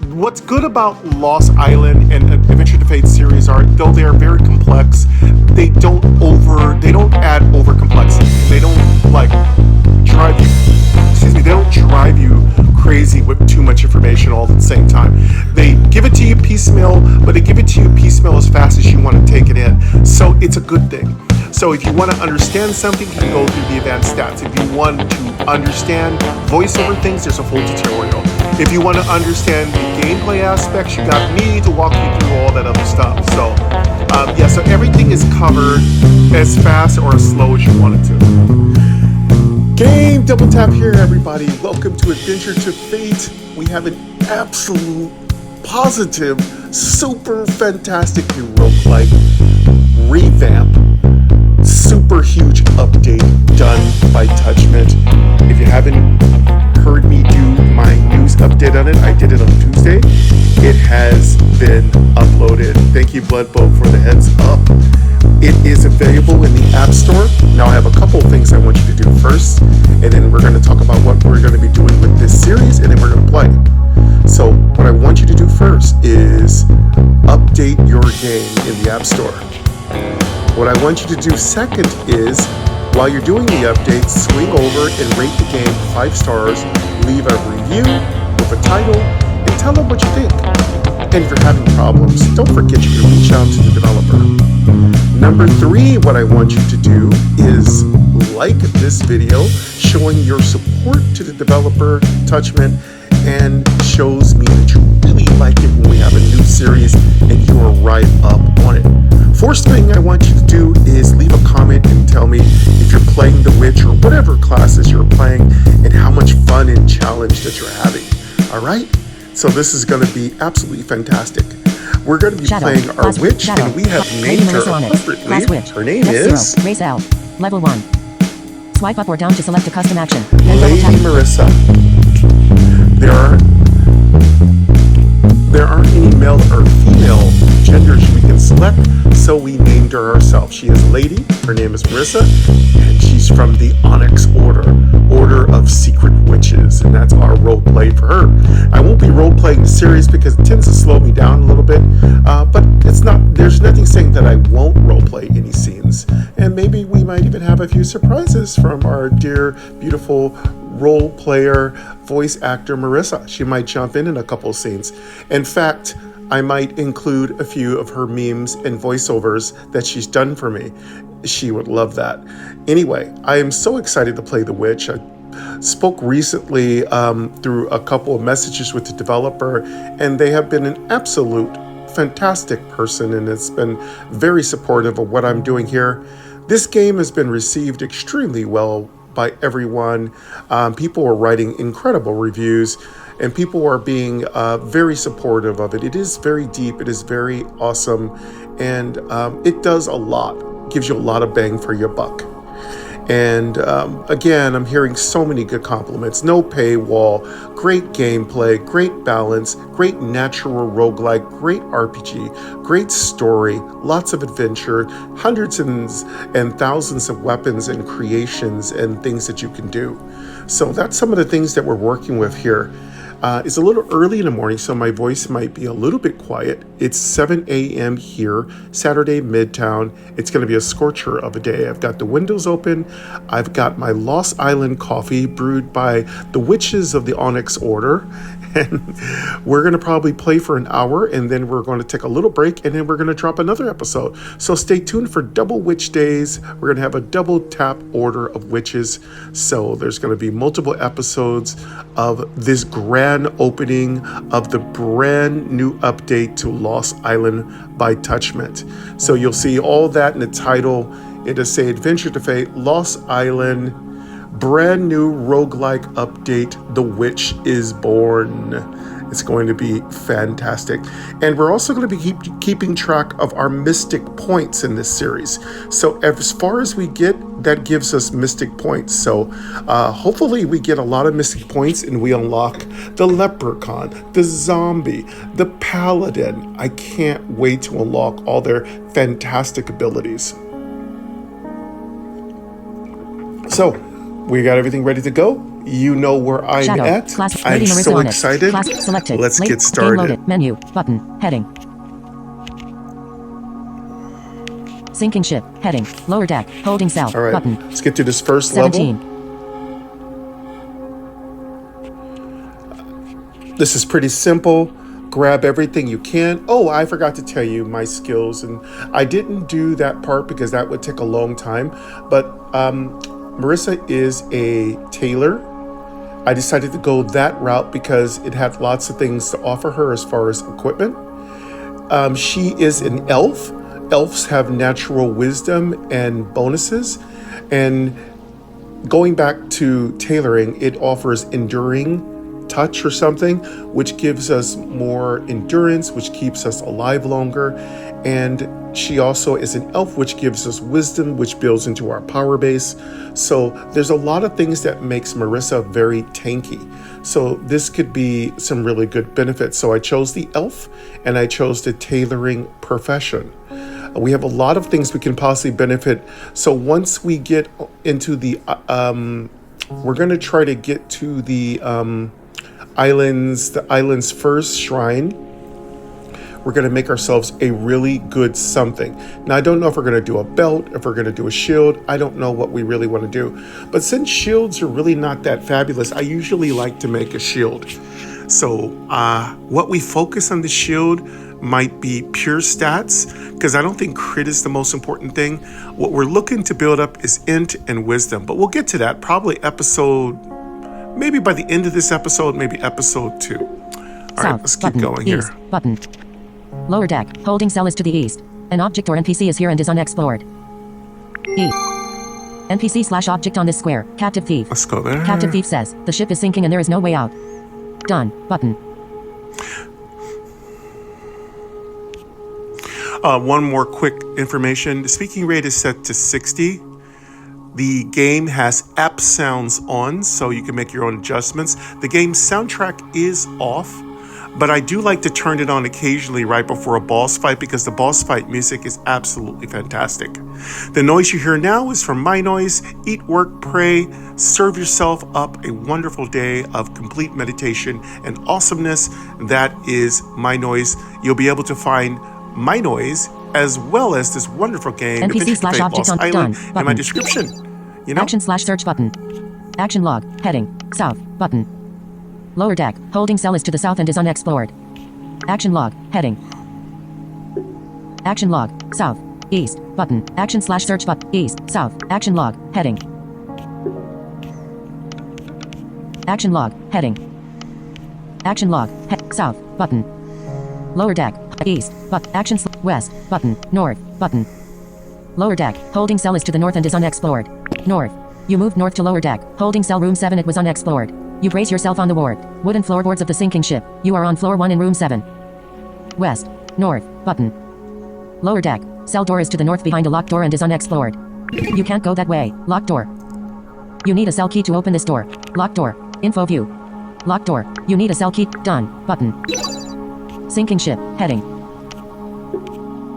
What's good about Lost Island and Adventure to Fate series are, though they are very complex, they don't add over complexity. They don't like drive you. Excuse me. They don't drive you crazy with too much information all at the same time. They give it to you piecemeal, but they give it to you piecemeal as fast as you want to take it in. So it's a good thing. So if you want to understand something, you can go through the advanced stats. If you want to understand voiceover things, there's a full tutorial. If you want to understand the gameplay aspects, you got me to walk you through all that other stuff. So, so everything is covered as fast or as slow as you want it to. Game Double Tap here, everybody. Welcome to Adventure to Fate. We have an absolute, positive, super fantastic new roguelike revamp. Super huge update done by Touchment. If you haven't heard me do my news update on it, I did it on Tuesday. It has been uploaded. Thank you, Bloodboat, for the heads up. It is available in the App Store. Now I have a couple of things I want you to do first, and then we're going to talk about what we're going to be doing with this series, and then we're going to play. So what I want you to do first is update your game in the App Store. What I want you to do second is, while you're doing the update, swing over and rate the game 5 stars, leave a review with a title, and tell them what you think. And if you're having problems, don't forget you can reach out to the developer. Number 3, what I want you to do is like this video showing your support to the developer, Touchment, and shows me that you really like it when we have a new series and you are right up on it. Fourth thing I want you to do is leave a comment and tell me if you're playing The Witch or whatever classes you're playing and how much fun and challenge that you're having. All right? So this is going to be absolutely fantastic. We're going to be playing our witch, and we have named her appropriately. Her name is Race L. Level 1. Swipe up or down to select a custom action. Lady Marissa. There aren't any male or female genders we can select, so we named her ourselves. She is a lady, her name is Marissa, and she's from the Onyx Order of Secret Witches, and that's our role play for her. I won't be role playing the series because it tends to slow me down a little bit, but there's nothing saying that I won't role play any scenes, and maybe we might even have a few surprises from our dear, beautiful role player, voice actor Marissa. She might jump in a couple of scenes. In fact, I might include a few of her memes and voiceovers that she's done for me. She would love that. Anyway, I am so excited to play The Witch. I spoke recently through a couple of messages with the developer, and they have been an absolute fantastic person, and it's been very supportive of what I'm doing here. This game has been received extremely well by everyone. People are writing incredible reviews, and people are being very supportive of it. It is very deep, it is very awesome, and it does a lot, gives you a lot of bang for your buck. And again, I'm hearing so many good compliments. No paywall, great gameplay, great balance, great natural roguelike, great RPG, great story, lots of adventure, hundreds and thousands of weapons and creations and things that you can do. So that's some of the things that we're working with here. It's a little early in the morning, so my voice might be a little bit quiet. It's 7 a.m. here, Saturday, Midtown. It's going to be a scorcher of a day. I've got the windows open. I've got my Lost Island coffee brewed by the witches of the Onyx Order. And we're going to probably play for an hour, and then we're going to take a little break, and then we're going to drop another episode. So stay tuned for Double Witch Days. We're going to have a double tap order of witches. So there's going to be multiple episodes of this grand opening of the brand new update to Lost Island by Touchment. So you'll see all that in the title. It'll say Adventure to Fate, Lost Island, brand new roguelike update, The Witch is Born. It's going to be fantastic. And we're also going to be keeping track of our mystic points in this series. So as far as we get, that gives us mystic points. So hopefully we get a lot of mystic points and we unlock the leprechaun, the zombie, the paladin. I can't wait to unlock all their fantastic abilities. So we got everything ready to go. you know where I'm Shadow. at. Class. I'm Lady Marissa so on it. excited. Class selected. Let's Late. get Game started. loaded. Menu. Button. Heading. Sinking ship. Heading. Lower deck. Holding cell. All right, Button. let's get to this first 17. level. This is pretty simple. Grab everything you can. Oh, I forgot to tell you my skills, and I didn't do that part because that would take a long time. But Marissa is a tailor. I decided to go that route because it had lots of things to offer her as far as equipment. She is an elf. Elves have natural wisdom and bonuses. And going back to tailoring, it offers enduring touch or something, which gives us more endurance, which keeps us alive longer. And she also is an elf, which gives us wisdom, which builds into our power base. So there's a lot of things that makes Marissa very tanky. So this could be some really good benefits. So I chose the elf and I chose the tailoring profession. We have a lot of things we can possibly benefit. So once we get into the, we're going to try to get to the island's first shrine. We're going to make ourselves a really good something. Now, I don't know if we're going to do a belt, if we're going to do a shield. I don't know what we really want to do. But since shields are really not that fabulous, I usually like to make a shield. So what we focus on the shield might be pure stats, because I don't think crit is the most important thing. What we're looking to build up is int and wisdom. But we'll get to that probably maybe by the end of this episode, maybe episode 2. All right, let's keep going east, here. Button. Lower deck. Holding cell is to the east. An object or NPC is here and is unexplored. E. NPC/object on this square. Captive thief. Let's go there. Captive thief says, the ship is sinking and there is no way out. Done. Button. One more quick information. The speaking rate is set to 60. The game has app sounds on, so you can make your own adjustments. The game's soundtrack is off, but I do like to turn it on occasionally right before a boss fight because the boss fight music is absolutely fantastic. The noise you hear now is from My Noise. Eat, work, pray, serve yourself up a wonderful day of complete meditation and awesomeness. That is My Noise. You'll be able to find My Noise as well as this wonderful game, NPC/object on done. in my description. You know? Action/search button. Action log. Heading. South. Button. Lower deck. Holding cell is to the south and is unexplored. Action log. Heading. Action log. South. East. Button. Action/search button. East. South. Action log. Heading. Action log. Heading. Action log. South. Button. Lower deck. East. Action west. Button. North. Button. Lower deck. Holding cell is to the north and is unexplored. North. You moved north to lower deck. Holding cell room 7. It was unexplored. You brace yourself on the ward. Wooden floorboards of the sinking ship. You are on floor 1 in room 7. West. North. Button. Lower deck. Cell door is to the north behind a locked door and is unexplored. You can't go that way. Locked door. You need a cell key to open this door. Locked door. Info view. Locked door. You need a cell key. Done. Button. Sinking ship. Heading.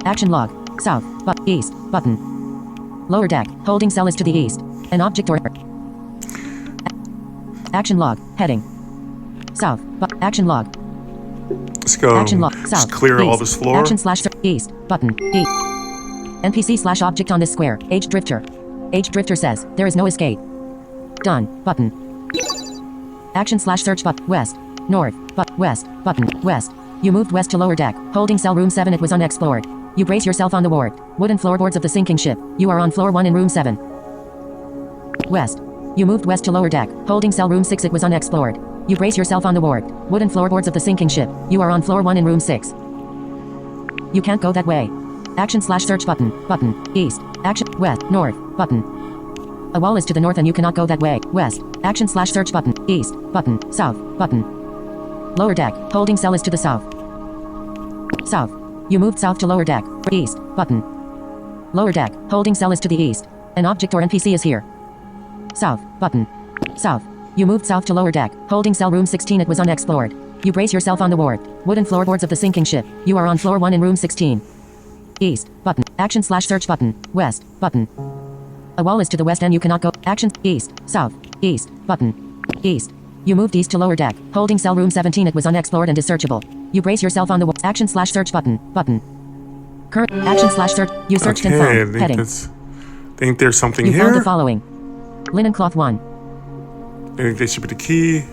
Action log. South. East. Button. Lower deck. Holding cell is to the east. An object or... Action log. Heading. South. Action log. Let's go. Action log. South. Just clear east. all this floor. Action/east. Button. E. NPC/object on this square. Age Drifter. Age Drifter says, there is no escape. Done. Button. Action/search button. West. North. West. Button. West. You moved west to lower deck. Holding cell room 7. It was unexplored. You brace yourself on the ward. Wooden floorboards of the sinking ship. You are on floor 1 in room 7. West. You moved west to lower deck. Holding cell room 6. It was unexplored. You brace yourself on the ward. Wooden floorboards of the sinking ship. You are on floor 1 in room 6. You can't go that way. Action/search button. Button. East. Action. West. North. Button. A wall is to the north and you cannot go that way. West. Action/search button. East. Button. South. Button. Lower deck. Holding cell is to the south. South. You moved south to lower deck. East. Button. Lower deck. Holding cell is to the east. An object or NPC is here. South. Button. South. You moved south to lower deck. Holding cell room 16. It was unexplored. You brace yourself on the ward. Wooden floorboards of the sinking ship. You are on floor 1 in room 16. East. Button. Action/search button. West. Button. A wall is to the west and you cannot go. Action. East. South. East. Button. East. You moved east to lower deck. Holding cell room 17, it was unexplored and is searchable. You brace yourself on the action slash search button. Current action slash search. You searched and found. Heading. Think there's something You here. found the following. Linen cloth 1. I think they should be the key.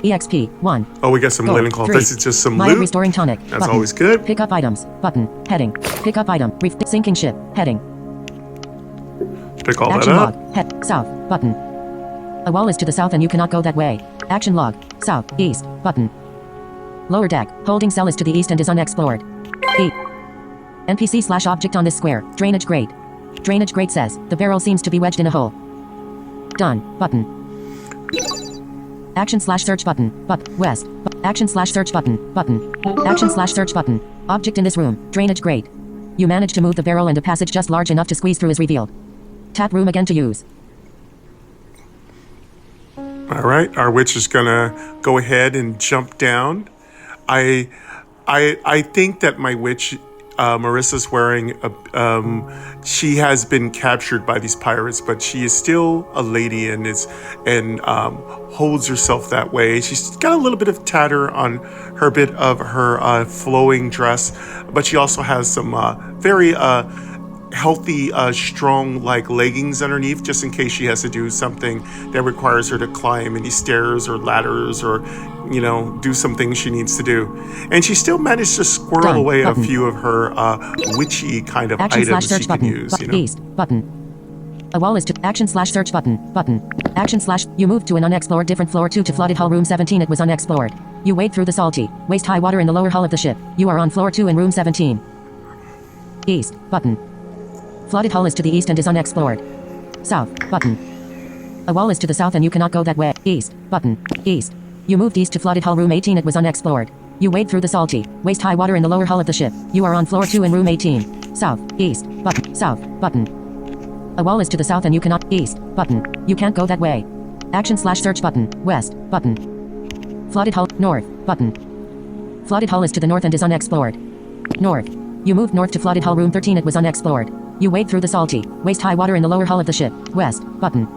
EXP 1. Oh, we got some Gold, linen cloth. 3. This is just some Mild loot. restoring tonic. That's button. always good. Pick up items. Button. Heading. Pick up item. Sinking ship. Heading. Pick all Action that up. log. Head. South. Button. A wall is to the south and you cannot go that way. Action log. South. East. Button. Lower deck. Holding cell is to the east and is unexplored. E. NPC slash object on this square. Drainage grate. Drainage grate says, the barrel seems to be wedged in a hole. Done. Button. Action slash search button. West. Action slash search button. Action slash search button. Object in this room. Drainage grate. You manage to move the barrel and a passage just large enough to squeeze through is revealed. Tap room again to use. All right, our witch is gonna go ahead and jump down. I think that my witch, Marissa's wearing a. She has been captured by these pirates, but she is still a lady and holds herself that way. She's got a little bit of tatter on her bit of her flowing dress, but she also has some very healthy, strong like leggings underneath, just in case she has to do something that requires her to climb any stairs or ladders or, do some things she needs to do. And she still managed to squirrel away a few of her witchy kind of action items search she can button. use. East button. A wall is to action slash search button. Action slash. You moved to an unexplored different floor 2 to flooded hull room 17. It was unexplored. You wade through the salty, waist high water in the lower hull of the ship. You are on floor 2 in room 17. East button. Flooded hull is to the east and is unexplored. South button. A wall is to the south and you cannot go that way. East button. East. You moved east to flooded hull room 18. It was unexplored. You wade through the salty, waist high water in the lower hull of the ship. You are on floor 2 in room 18. South. East button. South button. A wall is to the south and you cannot. East button. You can't go that way. Action slash search button. West button. Flooded hull. North button. Flooded hull is to the north and is unexplored. North. You moved north to flooded hull room 13. It was unexplored. You wade through the salty, waist high water in the lower hull of the ship. West button.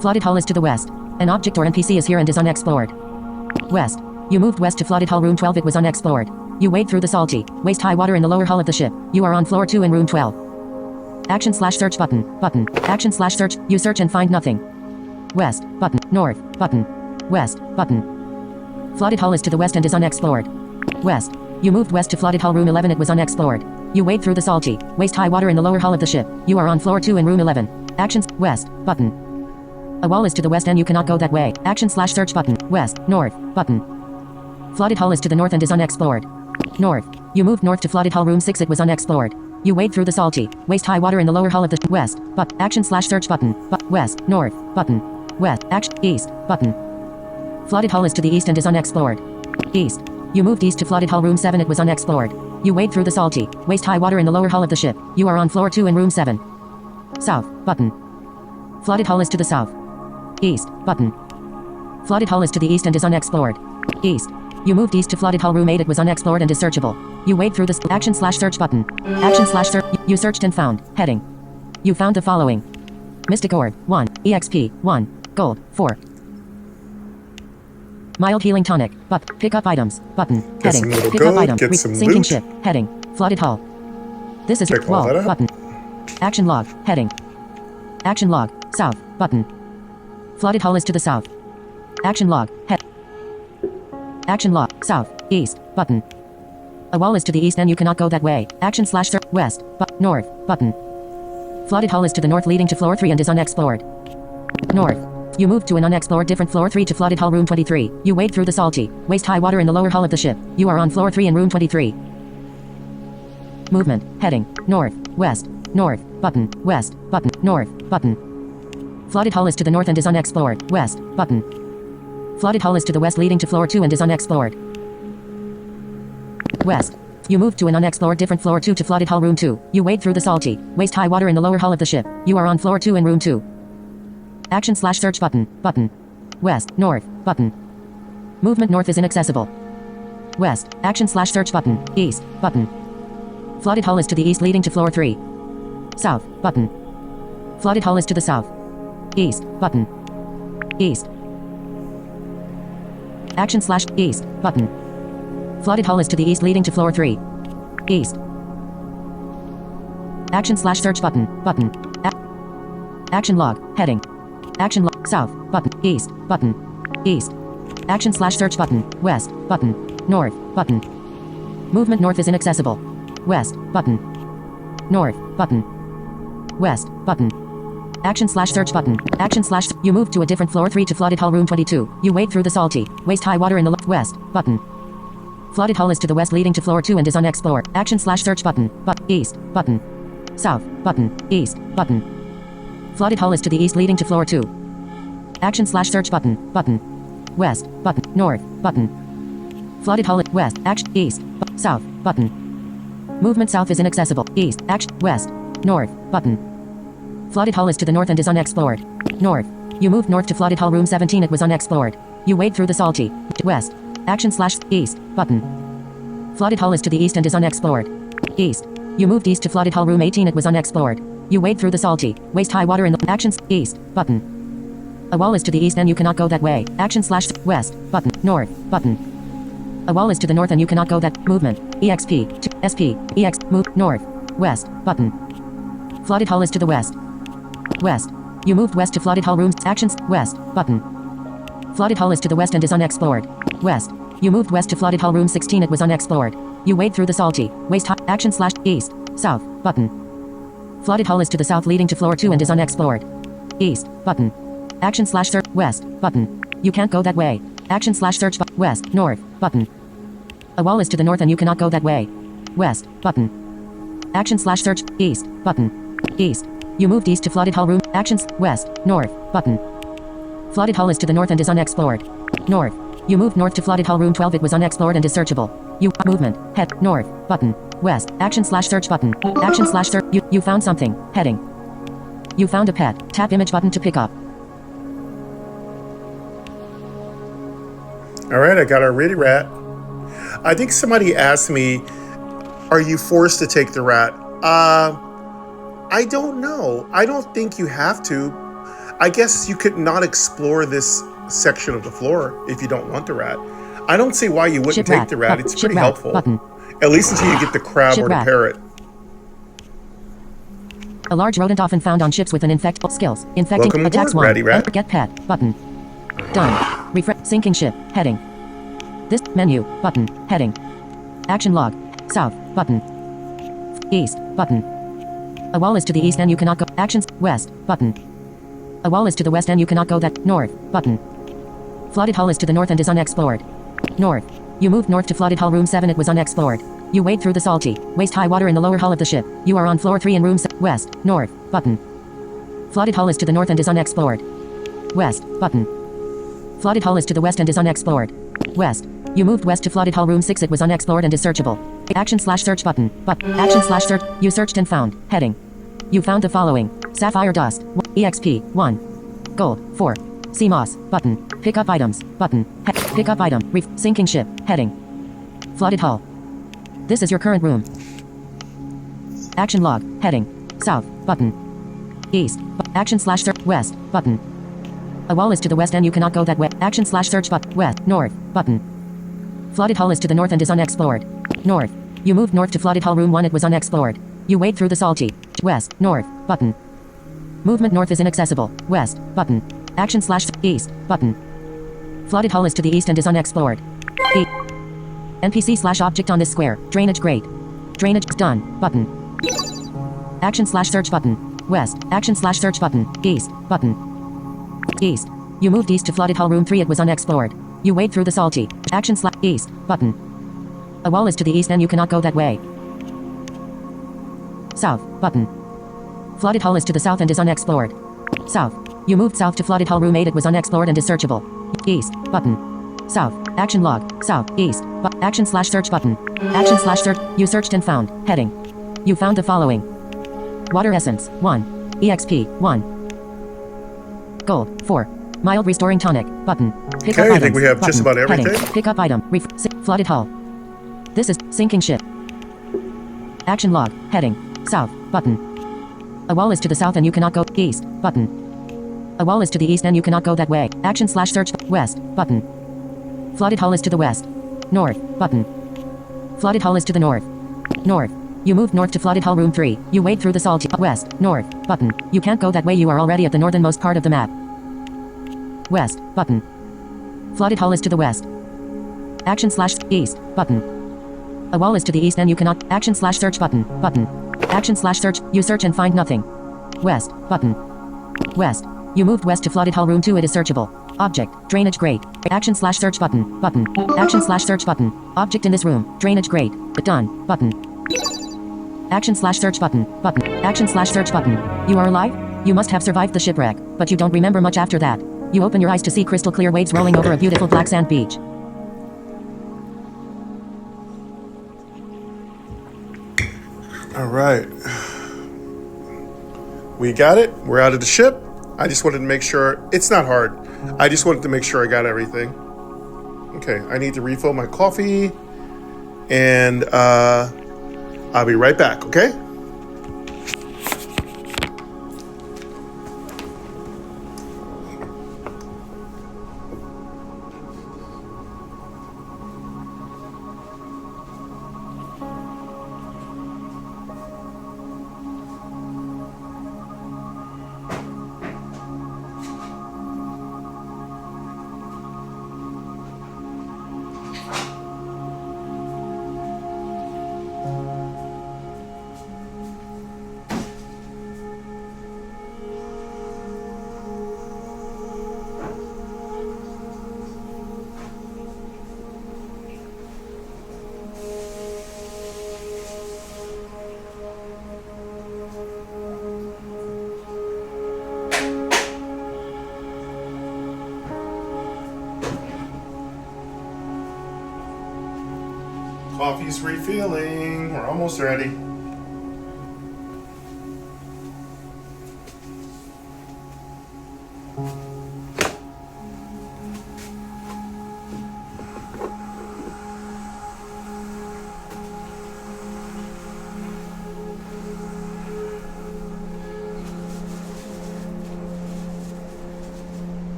Flooded hull is to the west. An object or NPC is here and is unexplored. West. You moved west to flooded hull room 12. It was unexplored. You wade through the salty, waist high water in the lower hull of the ship. You are on floor 2 in room 12. Action slash search button. Action slash search. You search and find nothing. West button. North button. West button. Flooded hull is to the west and is unexplored. West. You moved west to flooded hull room 11. It was unexplored. You wade through the salty, waist high water in the lower hull of the ship. You are on floor 2 in room 11. Actions. West button. A wall is to the west and you cannot go that way. Action slash search button. West. North button. Flooded hull is to the north and is unexplored. North. You moved north to flooded hull room 6. It was unexplored. You wade through the salty, waist high water in the lower hull of the west. Action slash search button. West. North button. West. Action. East button. Flooded hull is to the east and is unexplored. East. You moved east to flooded hull room 7. It was unexplored. You wade through the salty, waist high water in the lower hull of the ship. You are on floor 2 in room 7. South button. Flooded hull is to the south. East button. Flooded hull is to the east and is unexplored. East. You moved east to flooded hull room 8. It was unexplored and is searchable. You wade through the action slash search button. Action slash search. You searched and found. Heading. You found the following. Mystic Orb 1. EXP 1. Gold 4. Mild healing tonic. Pick up items. Button. Get Heading. some little Pick up gold, item. get some Sinking loot. ship. Heading. Flooded hull. This is Pick all wall. that up. Button. Action log. Heading. Action log. South. Button. Flooded hull is to the south. Action log. Head. Action log. South. East. Button. A wall is to the east and you cannot go that way. Action slash west. North. Button. Flooded hull is to the north leading to floor 3 and is unexplored. North. You moved to an unexplored different floor 3 to flooded hull room 23. You wade through the salty, waist high water in the lower hull of the ship. You are on floor 3 in room 23. Movement. Heading. North. West. North. Button. West. Button. North. Button. Flooded hull is to the north and is unexplored. West. Button. Flooded hull is to the west leading to floor 2 and is unexplored. West. You moved to an unexplored different floor 2 to flooded hull room 2. You wade through the salty, waist high water in the lower hull of the ship. You are on floor 2 in room 2. Action slash search button. West. North. Button. Movement north is inaccessible. West. Action slash search button. East. Button. Flooded hull is to the east leading to floor 3. South. Button. Flooded hull is to the south. East. Button. East. Action slash east button. Flooded hall is to the east leading to floor 3. East. Action slash search button. Button. Action log. Heading. Action log. South. Button. East. Button. East. Action slash search button. West. Button. North. Button. Movement north is inaccessible. West. Button. North. Button. West. Button. Action slash search button. Action slash. You move to a different floor 3 to flooded hall room 22. You wade through the salty, waist high water in the west. Button. Flooded hall is to the west leading to floor 2 and is unexplored. Action slash search button. East. Button. South. Button. East. Button. Flooded hall is to the east leading to floor 2. Action slash search button. Button. West. Button. North. Button. Flooded hall west. Action. East. South. Button. Movement south is inaccessible. East. Action. West. North. Button. Flooded hall is to the north and is unexplored. North. You moved north to flooded hall room 17. It was unexplored. You wade through the salty. West. Action slash east. Button. Flooded hall is to the east and is unexplored. East. You moved east to flooded hall room 18. It was unexplored. You wade through the salty, waist high water in the actions. East. Button. A wall is to the east and you cannot go that way. Action slash west. Button. North. Button. A wall is to the north and you cannot go that. Movement. EXP. To SP. EX. Move. North. West. Button. Flooded hall is to the west. West. You moved west to flooded hall rooms. Actions. West. Button. Flooded hall is to the west and is unexplored. West. You moved west to flooded hall room 16. It was unexplored. You wade through the salty, waist high. Action slash east. South. Button. Flooded hall is to the south leading to floor 2 and is unexplored. East. Button. Action slash search. West. Button. You can't go that way. Action slash search. West. North. Button. A wall is to the north and you cannot go that way. West. Button. Action slash search. East. Button. East. You moved east to flooded hall room. Actions. West. North. Button. Flooded hall is to the north and is unexplored. North. You moved north to flooded hall room 12. It was unexplored and is searchable. You movement. Head. North. Button. West. Action slash search button. Action slash search. You found something. Heading. You found a pet. Tap image button to pick up. All right, I got our ready rat. I think somebody asked me, are you forced to take the rat? I don't know. I don't think you have to. I guess you could not explore this section of the floor if you don't want the rat. I don't see why you wouldn't take the rat. It's pretty helpful. Button. At least until you get the crab or the parrot. A large rodent often found on ships with an infectable skills. Infecting. Welcome Attacks aboard, 1. Ratty Rat. Get pet. Button. Done. Refresh. Sinking ship. Heading. This menu. Button. Heading. Action log. South. Button. East. Button. A wall is to the east and you cannot go. Actions. West. Button. A wall is to the west and you cannot go that. North. Button. Flooded hall is to the north and is unexplored. North. You moved north to flooded hall room 7. It was unexplored. You wade through the salty, waist high water in the lower hull of the ship. You are on floor 3 in room west. North. Button. Flooded hall is to the north and is unexplored. West. Button. Flooded hall is to the west and is unexplored. West. You moved west to flooded hall room 6. It was unexplored and is searchable. Action slash search button. Action slash search. You searched and found. Heading. You found the following. Sapphire dust. EXP. 1. Gold. 4. Sea moss. Button. Pick up items. Button. Pick up item. Sinking ship. Heading. Flooded hull. This is your current room. Action log. Heading. South. Button. East. Action slash search. West. Button. A wall is to the west and you cannot go that way. Action slash search. West. North. Button. Flooded hull is to the north and is unexplored. North. You moved north to flooded hull room 1. It was unexplored. You wade through the salty. West. North. Button. Movement north is inaccessible. West. Button. Action slash east. Button. Flooded hull is to the east and is unexplored. NPC slash object on this square. Drainage grate. Drainage done. Button. Action slash search button. West. Action slash search button. East. Button. East. You moved east to flooded hull room 3. It was unexplored. You wade through the salty. Action slash east. Button. A wall is to the east and you cannot go that way. South. Button. Flooded hull is to the south and is unexplored. South. You moved south to flooded hull room 8. It was unexplored and is searchable. East. Button. South. Action log. South. East. Action slash search button. Action slash search. You searched and found. Heading. You found the following. Water essence. 1. EXP. 1. Gold. 4. Mild restoring tonic. Button. Pick up items. I think we have just about everything. Heading. Pick up item. Flooded hull. This is sinking ship. Action log. Heading. South. Button. A wall is to the south and you cannot go east. Button. A wall is to the east and you cannot go that way. Action slash search. West. Button. Flooded hall is to the west. North, button. Flooded hall is to the north. North. You moved north to flooded hall room 3. You wade through the salty west, north, button. You can't go that way, you are already at the northernmost part of the map. West, button. Flooded hall is to the west. Action / east, button. A wall is to the east and you cannot. Action / search button, button. Action / search, you search and find nothing. West, button. West. You moved west to flooded hall room 2, it is searchable. Object, drainage grate. Action / search button, button. Action / search button. Object in this room, drainage grate. Done, button. Action / search button, button. Action / search button. You are alive? You must have survived the shipwreck, but you don't remember much after that. You open your eyes to see crystal clear waves rolling over a beautiful black sand beach. All right. We got it. We're out of the ship. I just wanted to make sure. It's not hard. I just wanted to make sure I got everything. Okay, I need to refill my coffee. And I'll be right back, okay? Coffee's refilling. We're almost ready.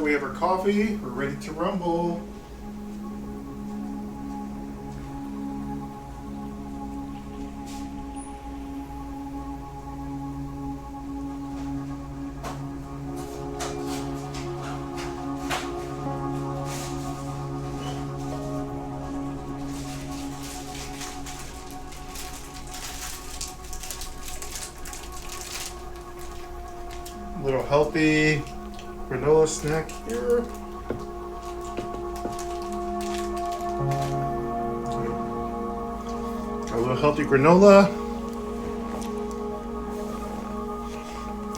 We have our coffee. We're ready to rumble. Little healthy granola snack here. A little healthy granola.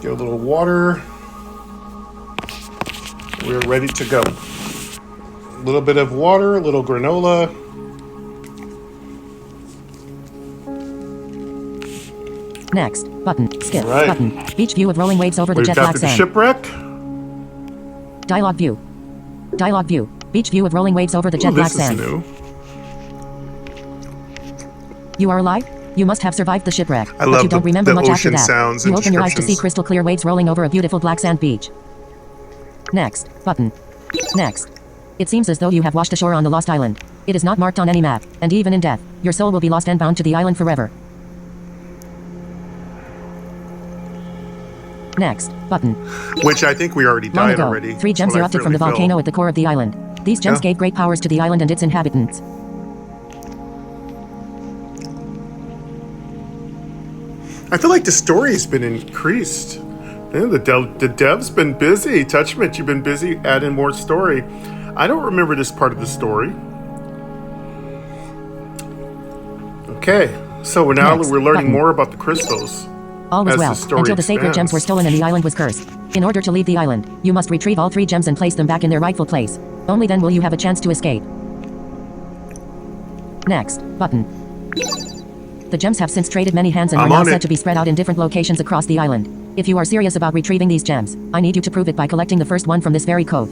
Get a little water. We're ready to go. A little bit of water, a little granola. Next. Button. Skip. Right. Button. Beach view of rolling waves over the We've jet got black the sand. shipwreck. Dialogue view. Dialogue view. Beach view of rolling waves over the jet Ooh, black this is sand. new. You are alive? You must have survived the shipwreck, I but love you don't remember the much after ocean that. sounds You and open your eyes to see descriptions. crystal clear waves rolling over a beautiful black sand beach. Next. Button. Next. It seems as though you have washed ashore on the lost island. It is not marked on any map, and even in death, your soul will be lost and bound to the island forever. Next. Button. Which I think we already Long died ago, already. 3 gems That's what I erupted from the really volcano feel. at the core of the island. These gems Yeah. gave great powers to the island and its inhabitants. I feel like the story's been increased. Yeah, the dev's been busy. Touchmint, you've been busy adding more story. I don't remember this part of the story. Okay, so we're Next. learning Button. more about the crystals. All was As the well, story until the sacred expands. gems were stolen and the island was cursed. In order to leave the island, you must retrieve all 3 gems and place them back in their rightful place. Only then will you have a chance to escape. Next. Button. The gems have since traded many hands and I'm are now on said it. to be spread out in different locations across the island. If you are serious about retrieving these gems, I need you to prove it by collecting the first one from this very cove.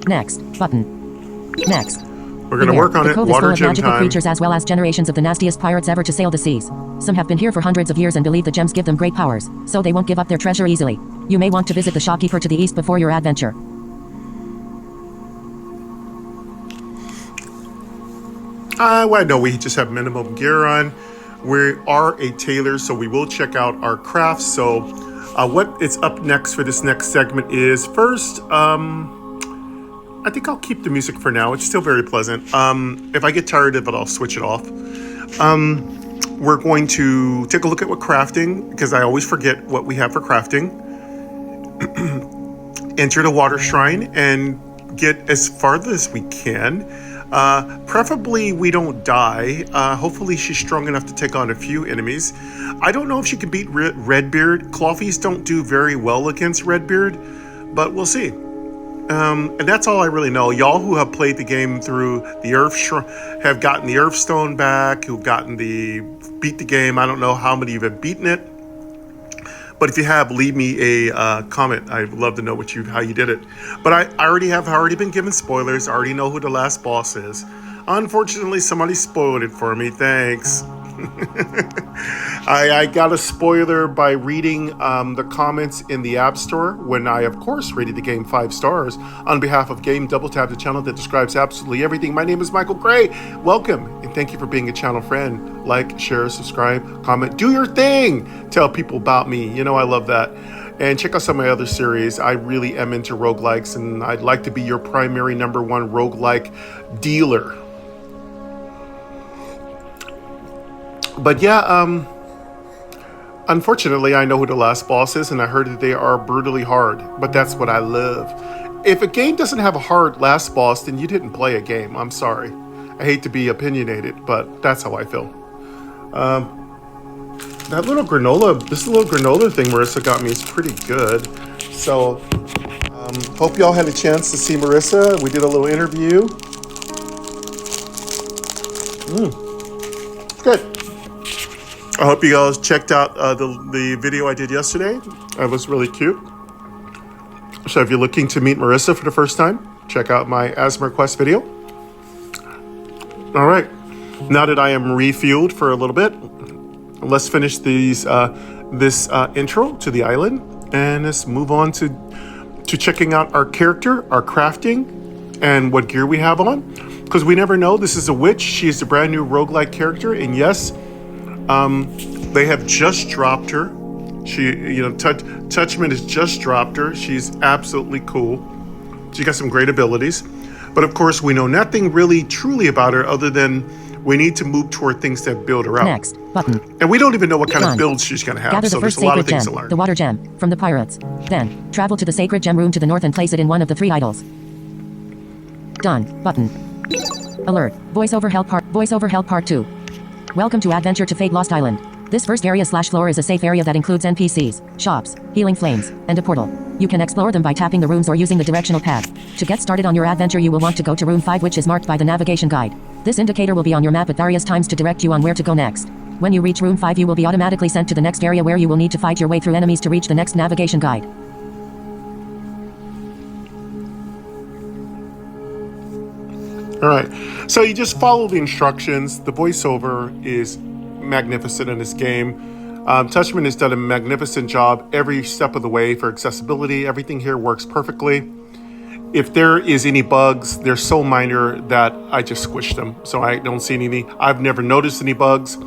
Next. Button. Next. We're going to Beware, work on the it. cove is full Water of gem magical time. creatures as well as generations of the nastiest pirates ever to sail the seas. Some have been here for hundreds of years and believe the gems give them great powers, so they won't give up their treasure easily. You may want to visit the shopkeeper to the east before your adventure. Well, no, we just have minimum gear on. We are a tailor, so we will check out our crafts. So what is up next for this next segment is first, I think I'll keep the music for now. It's still very pleasant. If I get tired of it, I'll switch it off. We're going to take a look at what crafting, because I always forget what we have for crafting. Enter the water shrine and get as farther as we can. Preferably we don't die. Hopefully she's strong enough to take on a few enemies. I don't know if she can beat Redbeard. Clawfies don't do very well against Redbeard, but we'll see. And that's all I really know. Y'all who have played the game through the Earth have gotten the Earth Stone back, who've gotten beat the game. I don't know how many of you have beaten it. But if you have, leave me a comment. I'd love to know how you did it. But I already been given spoilers. I already know who the last boss is. Unfortunately, somebody spoiled it for me. Thanks. I got a spoiler by reading the comments in the App Store when I, of course, rated the game 5 stars. On behalf of Game Double Tap, the channel that describes absolutely everything. My name is Michael Gray. Welcome, and thank you for being a channel friend. Like, share, subscribe, comment, do your thing. Tell people about me. You know I love that. And check out some of my other series. I really am into roguelikes, and I'd like to be your primary #1 roguelike dealer. But yeah, unfortunately, I know who the last boss is, and I heard that they are brutally hard, but that's what I love. If a game doesn't have a hard last boss, then you didn't play a game. I'm sorry. I hate to be opinionated, but that's how I feel. This little granola thing Marissa got me is pretty good. So, hope y'all had a chance to see Marissa. We did a little interview. Good. I hope you guys checked out the video I did yesterday. It was really cute. So if you're looking to meet Marissa for the first time, check out my Asthma Quest video. All right. Now that I am refueled for a little bit, let's finish this intro to the island, and let's move on to checking out our character, our crafting, and what gear we have on. Because we never know. This is a witch. She is a brand new roguelike character, and yes, they have just dropped her. Touchmint has just dropped her. She's absolutely cool. She got some great abilities. But of course, we know nothing really truly about her other than We need to move toward things that build her up. Next. Button. And we don't even know what kind Done. of build she's going to have, Gather so the there's first a lot of sacred things gem, to learn. the water gem, from the pirates. Then, travel to the sacred gem room to the north and place it in one of the 3 idols. Done. Button. Alert. Voiceover held part 2. Welcome to Adventure to Fate Lost Island. This first area / floor is a safe area that includes NPCs, shops, healing flames, and a portal. You can explore them by tapping the rooms or using the directional pad. To get started on your adventure, you will want to go to room 5, which is marked by the navigation guide. This indicator will be on your map at various times to direct you on where to go next. When you reach room 5, you will be automatically sent to the next area where you will need to fight your way through enemies to reach the next navigation guide. All right, so you just follow the instructions. The voiceover is magnificent in this game. Touchman has done a magnificent job every step of the way for accessibility. Everything here works perfectly. If there is any bugs, they're so minor that I just squished them, so I don't see anything. I've never noticed any bugs.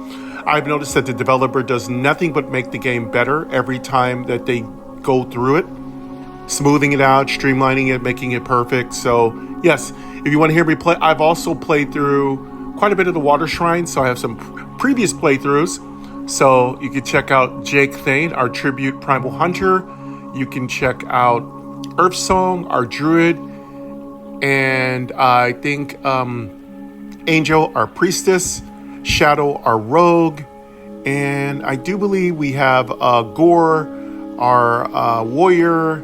I've noticed that the developer does nothing but make the game better every time that they go through it, smoothing it out, streamlining it, making it perfect. So yes, if you want to hear me play, I've also played through quite a bit of the Water Shrine, so I have some previous playthroughs. So you can check out Jake Thane, our tribute primal hunter. You can check out Earthsong, our druid, and I think Angel, our priestess, Shadow, our rogue, and I do believe we have Gore, our warrior,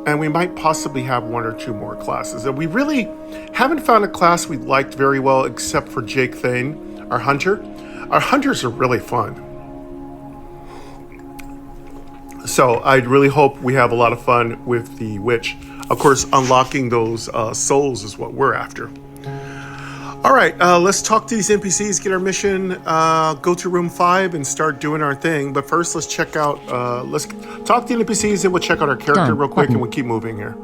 and we might possibly have 1 or 2 more classes. And we really haven't found a class we liked very well except for Jake Thane, our hunter. Our hunters are really fun. So I really hope we have a lot of fun with the witch. Of course, unlocking those souls is what we're after. All right, let's talk to these NPCs, get our mission, go to room 5 and start doing our thing. But first, let's check out, let's talk to the NPCs and we'll check out our character Done. real quick Button. and we'll keep moving here.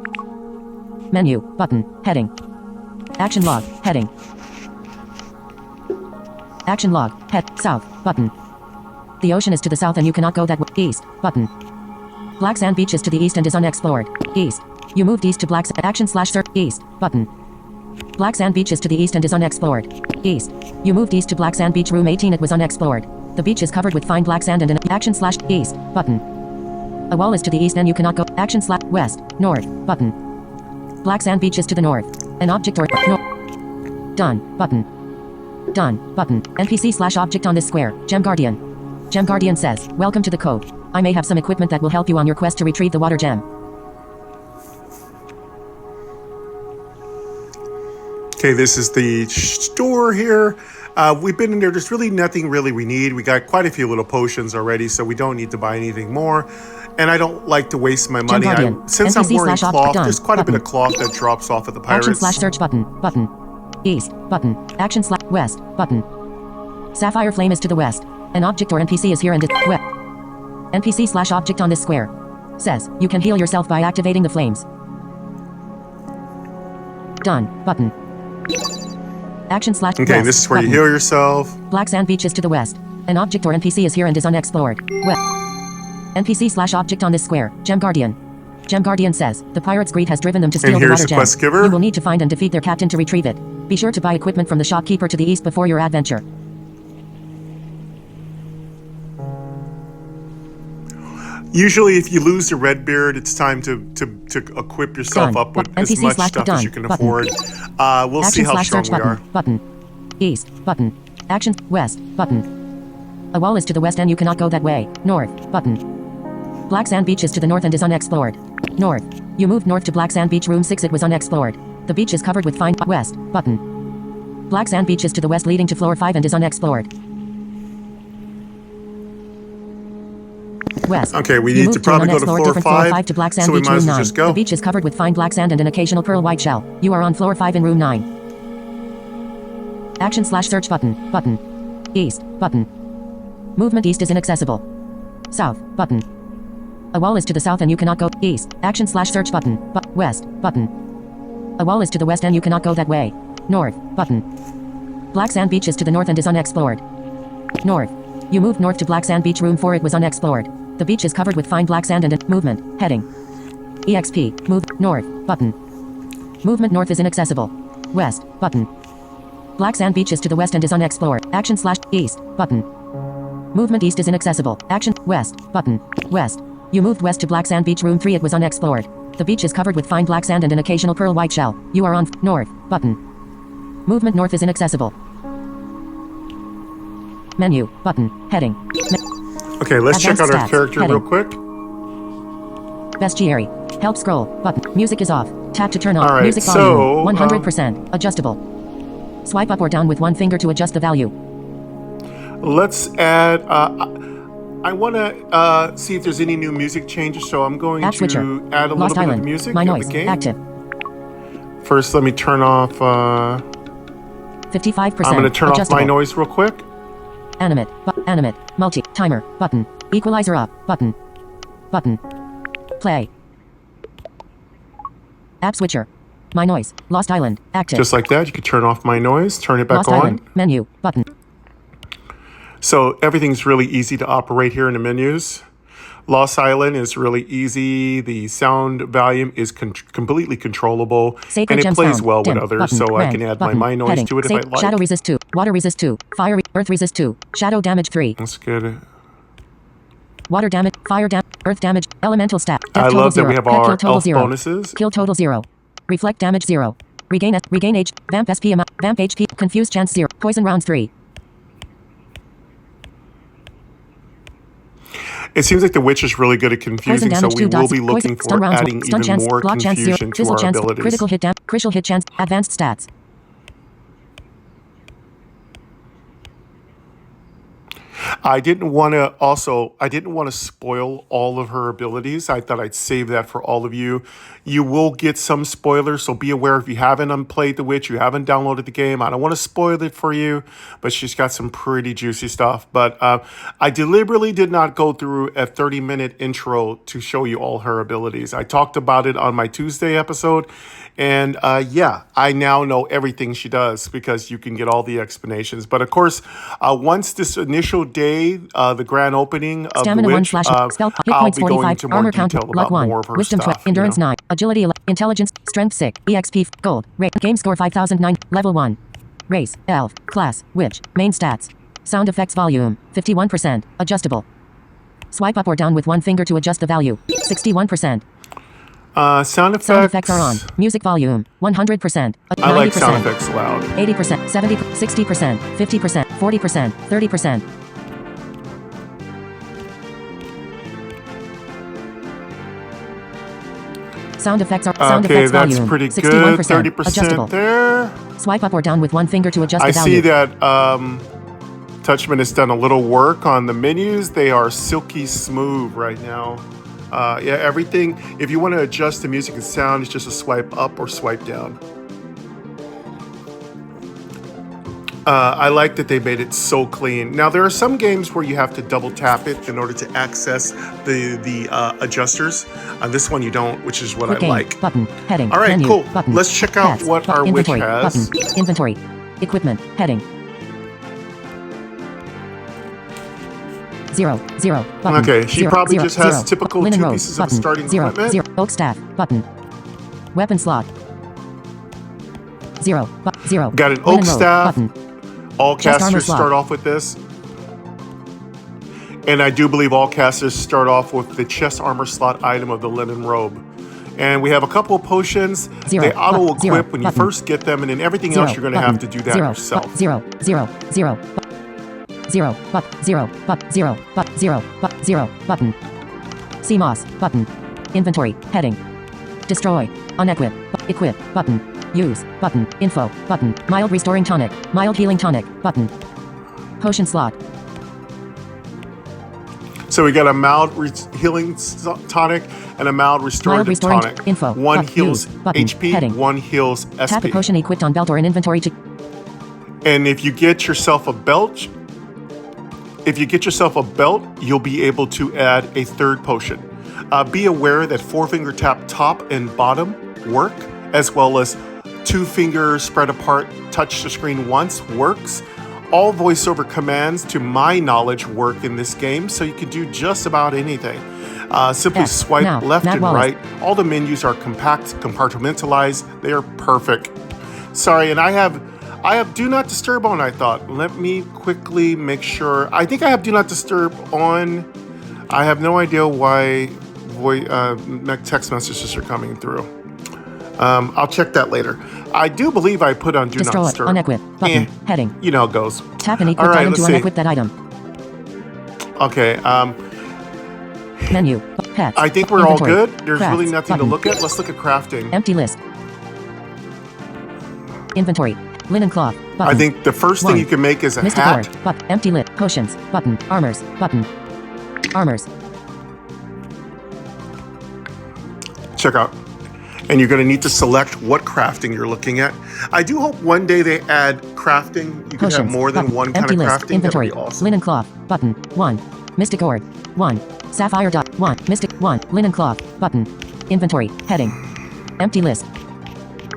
Menu. Button. Heading. Action log. Heading. Action log. Head. South. Button. The ocean is to the south and you cannot go that way. East. Button. Black Sand Beach is to the east and is unexplored. East. You moved east to Black Action / search. East. Button. Black Sand Beach is to the east and is unexplored. East. You moved east to Black Sand Beach room 18. It was unexplored. The beach is covered with fine black sand and an action / east. Button. A wall is to the east and you cannot go. Action / west. North. Button. Black Sand Beach is to the north. An object or no. Done. Button. Done. Button. NPC / object on this square. Gem Guardian. Gem Guardian says, welcome to the code. I may have some equipment that will help you on your quest to retrieve the water gem. Okay, this is the store here. We've been in there. There's really nothing really we need. We got quite a few little potions already, so we don't need to buy anything more. And I don't like to waste my money. Since I'm wearing cloth, there's quite a bit of cloth that drops off of the pirates. Action / search button. Button. East. Button. Action / west. Button. Sapphire Flame is to the west. An object or NPC is here and west. NPC / object on this square. Says, you can heal yourself by activating the flames. Done. Button. Action / Okay, west. this is where Button. you heal yourself. Black Sand Beach is to the west. An object or NPC is here and is unexplored. West. NPC / object on this square. Gem Guardian. Gem Guardian says, the pirate's greed has driven them to steal the here's water the gem. quest giver. You will need to find and defeat their captain to retrieve it. Be sure to buy equipment from the shopkeeper to the east before your adventure. Usually, if you lose the red beard, it's time to equip yourself Done. up with NPC as much / stuff done. as you can Button. afford. We'll see Action how / strong search we button. are. Button. East. Button. Action. West. Button. A wall is to the west and you cannot go that way. North. Button. Black Sand Beach is to the north and is unexplored. North. You moved north to Black Sand Beach room 6. It was unexplored. The beach is covered with fine west. Button. Black Sand Beach is to the west leading to floor 5 and is unexplored. West. Okay, we You need to moved probably an go to unexplored floor different 5, floor 5 to Black Sand so we Beach might room as well 9. just go. The beach is covered with fine black sand and an occasional pearl white shell. You are on floor 5 in room 9. Action / search button. Button. East. Button. Movement east is inaccessible. South. Button. A wall is to the south and you cannot go east. Action / search button. West. Button. A wall is to the west and you cannot go that way. North. Button. Black Sand Beach is to the north and is unexplored. North. You moved north to Black Sand Beach room 4. It was unexplored. The beach is covered with fine black sand and movement. Heading. EXP. Move north. Button. Movement north is inaccessible. West. Button. Black sand beach is to the west and is unexplored. Action slash east button. Movement east is inaccessible. Action west button. West. You moved west to Black Sand Beach Room 3. It was unexplored. The beach is covered with fine black sand and an occasional pearl white shell. You are on north button. Movement north is inaccessible. Menu button. Heading. Okay, let's check out our Advanced stats. character Heading. real quick. Bestiary. Help scroll button. Music is off. Tap to turn off. All right, Music so, volume 100%. Adjustable. Swipe up or down with one finger to adjust the value. Let's add. I want to see if there's any new music changes, so I'm going App to switcher. add a Lost little bit Island. of music My in noise. the game. Active. First, let me turn off. 55%. I'm going to turn off adjustable. my noise real quick. Animate. Animate. Multi. Timer. Button. Equalizer up. Button. Button. Play. App switcher. My noise. Lost Island. Active. Just like that, you can turn off my noise, turn it back Lost on. Island. Menu. Button. So everything's really easy to operate here in the menus. Lost Island is really easy. The sound volume is completely controllable. Sacred and it Gems plays found. well with Dim. others, Button. so I Rank. can add Button. my noise Heading. to it if I like. Shadow resist 2. Water resist 2. Fire. Earth resist 2. Shadow damage 3. That's good. Water damage. Fire damage. Earth damage. Elemental stat. Death I total love that 0. we have Kill our total elf 0. bonuses. Kill total 0. Reflect damage 0. Regain age. Vamp SP amount. Vamp HP. Confuse chance 0. Poison rounds 3. It seems like the witch is really good at Poison confusing, so damage we 2 will dots. be looking Poison. Stun for rounds. adding Stun even chance. more Block chance 0. confusion to Fizzle our chance. abilities. Critical hit damage. Critical hit chance. Advanced stats. I didn't want to spoil all of her abilities. I thought I'd save that for all of you. You will get some spoilers, so be aware if you haven't unplayed The Witch, you haven't downloaded the game. I don't want to spoil it for you, but she's got some pretty juicy stuff. But I deliberately did not go through a 30-minute intro to show you all her abilities. I talked about it on my Tuesday episode, and yeah, I now know everything she does because you can get all the explanations. But of course, once this initial day, the grand opening of Stamina The 1 Witch, slash spell. Hit I'll points be going 45. into more Armor count. detail Luck about 1. more of her Wisdom stuff. 12. Endurance 9. Agility 11. Intelligence. Strength 6. EXP. Gold. Rate. Game score 5009. Level 1. Race. Elf. Class. Witch. Main stats. Sound effects volume. 51%. Adjustable. Swipe up or down with one finger to adjust the value. 61%. Sound effects. Sound effects are on. Music volume. 100%. 90%. I like sound effects loud. 80%. 70%. 60%. 50%. 40%. 30%. Sound effects are sound Okay, effects that's volume. pretty good. 61%. 30% Adjustable. there. Swipe up or down with one finger to adjust I the value. see that Touchman has done a little work on the menus. They are silky smooth right now. Yeah, everything. If you want to adjust the music and sound, it's just a swipe up or swipe down. I like that they made it so clean. Now, there are some games where you have to double tap it in order to access the adjusters. This one you don't, which is what Quick I game. like. Button. Heading. All right, menu, cool. Button. Let's check out Pets, what our witch inventory, has. Button. Inventory. Equipment. Heading. 0. Button. Okay, she 0, probably 0, just has 0. typical Linen 2 robe, pieces button. of starting 0, equipment. 0. Oak staff. Button. Weapon slot. 0. 0. Got an Linen oak robe, staff. Button. All Chest armor casters slot. start off with this. And I do believe all casters start off with the chest armor slot item of the linen robe. And we have a couple of potions. 0, They auto-equip 0, when you button. first get them, and then everything 0, else you're going to have to do that 0, yourself. 0. 0. 0. 0. 0. 0. 0. Button. CMOS. Button. Inventory. Heading. Destroy. Unequip. Equip. Button. Use. Button. Info. Button. Mild restoring tonic. Mild healing tonic. Button. Potion slot. So we got a mild healing tonic and a mild restorative restoring tonic. info. One Button. heals Use. Button. HP, Heading. one heals SP. Tap a potion equipped on belt or in inventory to... And if you get yourself a belt, you'll be able to add a third potion. Be aware that 4-finger tap top and bottom work, as well as 2-finger spread apart touch the screen once works. All voiceover commands, to my knowledge, work in this game, so you can do just about anything. Simply F. swipe Now, left Matt and Wallace. right. All the menus are compact, compartmentalized. They are perfect. Sorry, and I I have do not disturb on, I thought. Let me quickly make sure. I think I have do not disturb on. I have no idea why text messages are coming through. I'll check that later. I do believe I put on do not Destroy. disturb. Unequip. Button. Heading. You know how it goes. Tap an All equipped right, item to let's see. unequip that item. Okay. Menu. Pets. I think we're all Inventory. good. There's Crafts. really nothing Button. to look at. Let's look at crafting. Empty list. Inventory. Linen cloth. Button. I think the first thing One. you can make is a Mystic hat. ore. But empty list. Potions. Button. Armors. Button. Armors. Check out. And you're going to need to select what crafting you're looking at. I do hope one day they add crafting. You can Potions. have more than Button. one kind Empty of list. crafting. Inventory. That'd be awesome. Linen cloth. Button. 1. Mystic ore. 1. Sapphire dot. 1. Mystic. 1. Linen cloth. Button. Inventory. Heading. Empty list.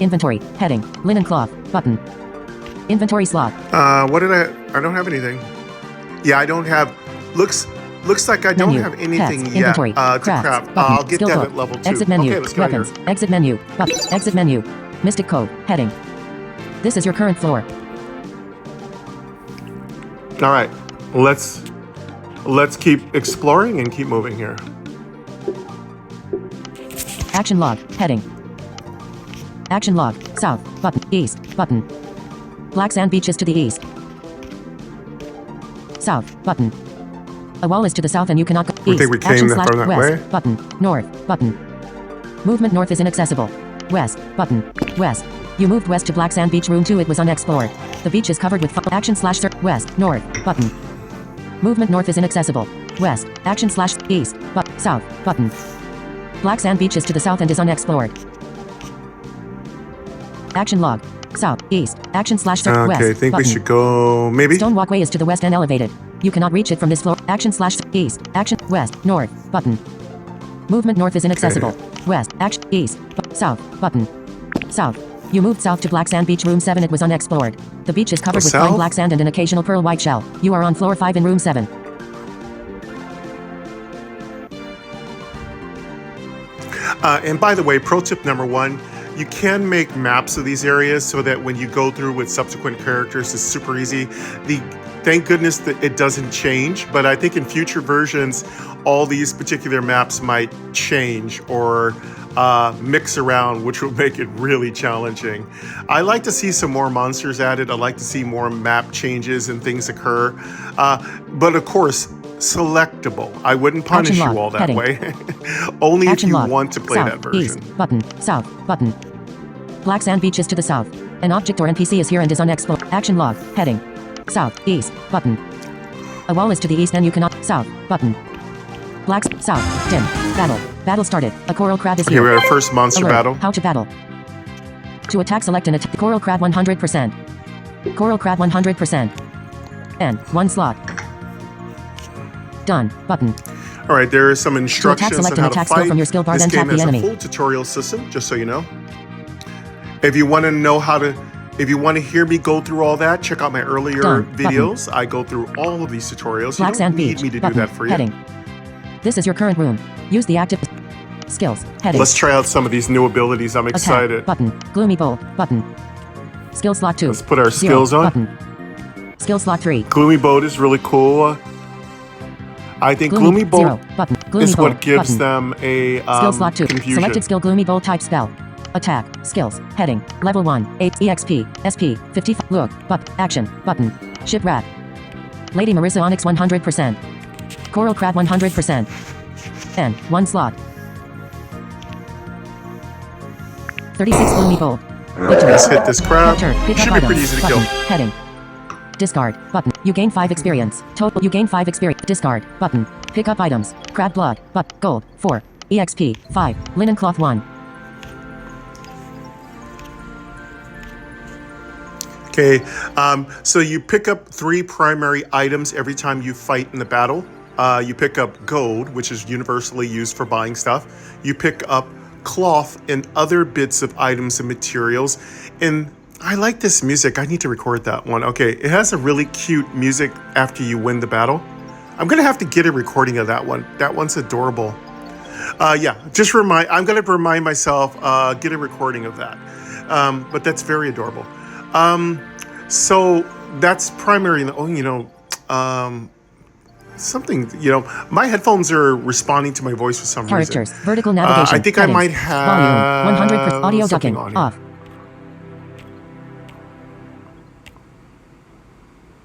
Inventory. Heading. Linen cloth. Button. Inventory slot. What did I don't have anything. Yeah, I don't have. Looks like I don't Menu. have anything Pets. yet Inventory. to Crafts. craft. Button. I'll get Skill that book. at level 2. Exit menu. Okay, let's go Weapons. here. Exit menu. Exit menu. Mystic code. Heading. This is your current floor. All right, let's keep exploring and keep moving here. Action log. Heading. Action log. South. Button. East. Button. Black sand beaches to the east. South. Button. A wall is to the south and you cannot go east. I think we came Action from slash that west. way. Button. North. Button. Movement north is inaccessible. West. Button. West. You moved west to Black Sand Beach Room 2. It was unexplored. The beach is covered with action slash west. North. Button. Movement north is inaccessible. West. Action slash east. But south. Button. Black Sand Beach is to the south and is unexplored. Action log. South. East. Action slash west. Okay, I think we Button. should go maybe. Stone walkway is to the west and elevated. You cannot reach it from this floor. Action slash east. Action west. North. Button. Movement north is inaccessible. West. Action east. South. Button. South. You moved south to Black Sand Beach Room 7. It was unexplored. The beach is covered with fine south? black sand and an occasional pearl white shell. You are on floor 5 in room 7. And by the way, pro tip number 1, you can make maps of these areas so that when you go through with subsequent characters, it's super easy. Thank goodness that it doesn't change, but I think in future versions, all these particular maps might change or mix around, which will make it really challenging. I like to see some more monsters added. I like to see more map changes and things occur. But of course, selectable. I wouldn't punish Action you log. all that Heading. way. Only Action if you log. want to play South, that version. East. Button. South. Button. Black Sand Beach is to the south. An object or NPC is here and is unexplored. Action log. Heading. South. East. Button. A wall is to the east and you cannot. South. Button. Black. South. Dim. Battle. Battle started. A coral crab is Okay, here. we got our first monster Alert. battle. How to battle. To attack, select an attack. Coral crab 100%. Coral crab 100%. And 1 slot. Done. Button. All right, there are some instructions on select an how to attack skill fight. from your skill bar, This then game tap the has enemy. a full tutorial system, just so you know. If you want to know how to, if you want to hear me go through all that, check out my earlier Done. videos. I go through all of these tutorials. Black You Sand don't need Beach. me to Button. do that for you. Heading. This is your current room. Use the active skills. Heading. Let's try out some of these new abilities. I'm excited. Attack. Button. Gloomy bowl. Button. Skill slot 2. Let's put our 0. skills on. Button. Skill slot 3. Gloomy Boat is really cool. I think Gloomy Boat 0. Button. Gloomy is bowl. what gives Button. them a Skill slot 2. confusion. Selected skill Gloomy bowl type spell. Attack. Skills. Heading. Level 1. 8. EXP. SP. 55. Look. But. Action. Button. Ship rat. Lady Marissa Onyx 100%. Coral crab 100%. And 1 slot. 36 Gloomy bowl. Victory. Let's hit this crab. Turn. Pick Should up be pretty items. easy to Button. kill. Heading. Discard. Button. You gain 5 experience. Total. You gain 5 experience. Discard. Button. Pick up items. Crab blood. But. Gold. 4. EXP. 5. Linen cloth 1. Okay, so you pick up 3 primary items every time you fight in the battle. You pick up gold, which is universally used for buying stuff. You pick up cloth and other bits of items and materials. And I like this music. I need to record that one. Okay, it has a really cute music after you win the battle. I'm gonna have to get a recording of that one. That one's adorable. Yeah, I'm gonna remind myself, get a recording of that. But that's very adorable. So that's primary. Something, my headphones are responding to my voice for some reason. Characters. Vertical navigation. I think Headings. I might have Volume. 100%. Audio something ducking. on here. Off.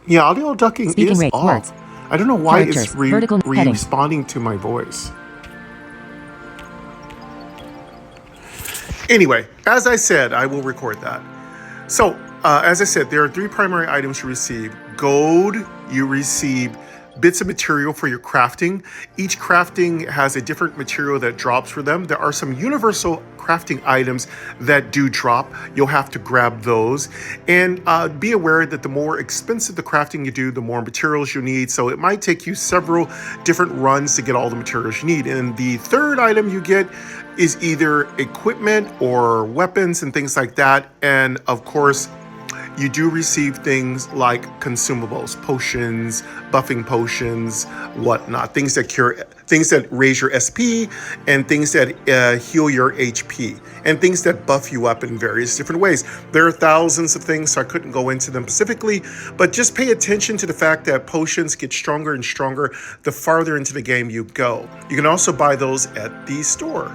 Yeah, audio ducking Speaking is rate. off. Words. I don't know why it's Characters. Vertical heading. responding to my voice. Anyway, as I said, I will record that. So, as I said, there are 3 primary items you receive. Gold, you receive bits of material for your crafting. Each crafting has a different material that drops for them. There are some universal crafting items that do drop. You'll have to grab those. And be aware that the more expensive the crafting you do, the more materials you need. So it might take you several different runs to get all the materials you need. And the third item you get is either equipment or weapons and things like that. And of course, you do receive things like consumables, potions, buffing potions, whatnot, things that raise your SP, and things that heal your HP, and things that buff you up in various different ways. There are thousands of things, so I couldn't go into them specifically, but just pay attention to the fact that potions get stronger and stronger the farther into the game you go. You can also buy those at the store.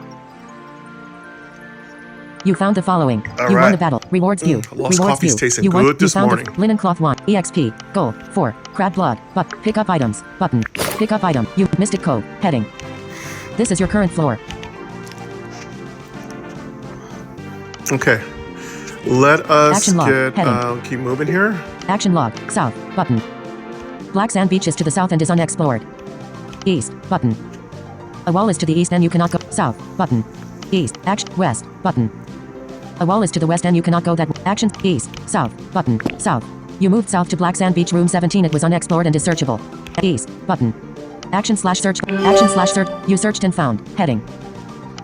You found the following. All you right. won the battle. Rewards view. Lost Rewards coffee's view. tasting You won. good this you found morning. A linen cloth 1. EXP. Gold. 4. Crab blood. But pick up items. Button. Pick up item. You mystic code. Heading. This is your current floor. Okay. Let us Action log. keep moving here. Action log. South. Button. Black sand beach is to the south and is unexplored. East. Button. A wall is to the east and you cannot go. South. Button. East. Action. West. Button. A wall is to the west and you cannot go that. Action. East. South. Button. South. You moved south to Black Sand Beach Room 17. It was unexplored and is searchable. East. Button. Action/search. Action/search. You searched and found. Heading.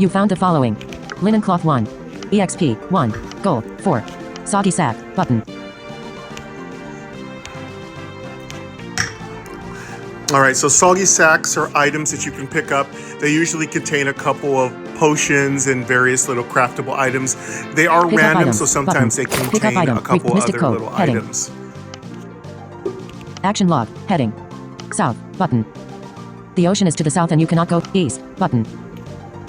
You found the following. Linen cloth 1. EXP 1. Gold 4. Soggy sack. Button. All right, so soggy sacks are items that you can pick up. They usually contain a couple of potions and various little craftable items. They are Pick up random, items. so sometimes Button. they Pick up contain item. a couple Mystic other code. little Heading. items. Action log. Heading. South. Button. The ocean is to the south and you cannot go. East. Button.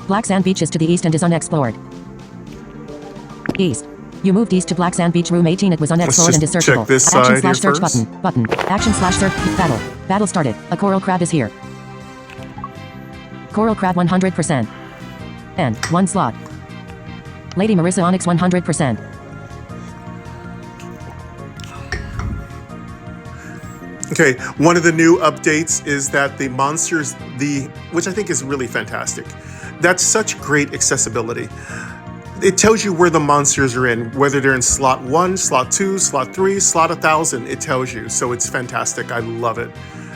Black Sand Beach is to the east and is unexplored. East. You moved east to Black Sand Beach Room 18. It was unexplored and is just searchable. check this side here Action/search first. button. Action/search. Battle. Battle started. A coral crab is here. Coral crab 100%. And 1 slot. Lady Marissa Onyx 100%. Okay, one of the new updates is that the monsters, which I think is really fantastic. That's such great accessibility. It tells you where the monsters are in, whether they're in slot 1, slot 2, slot 3, slot 1000. It tells you, so it's fantastic. I love it.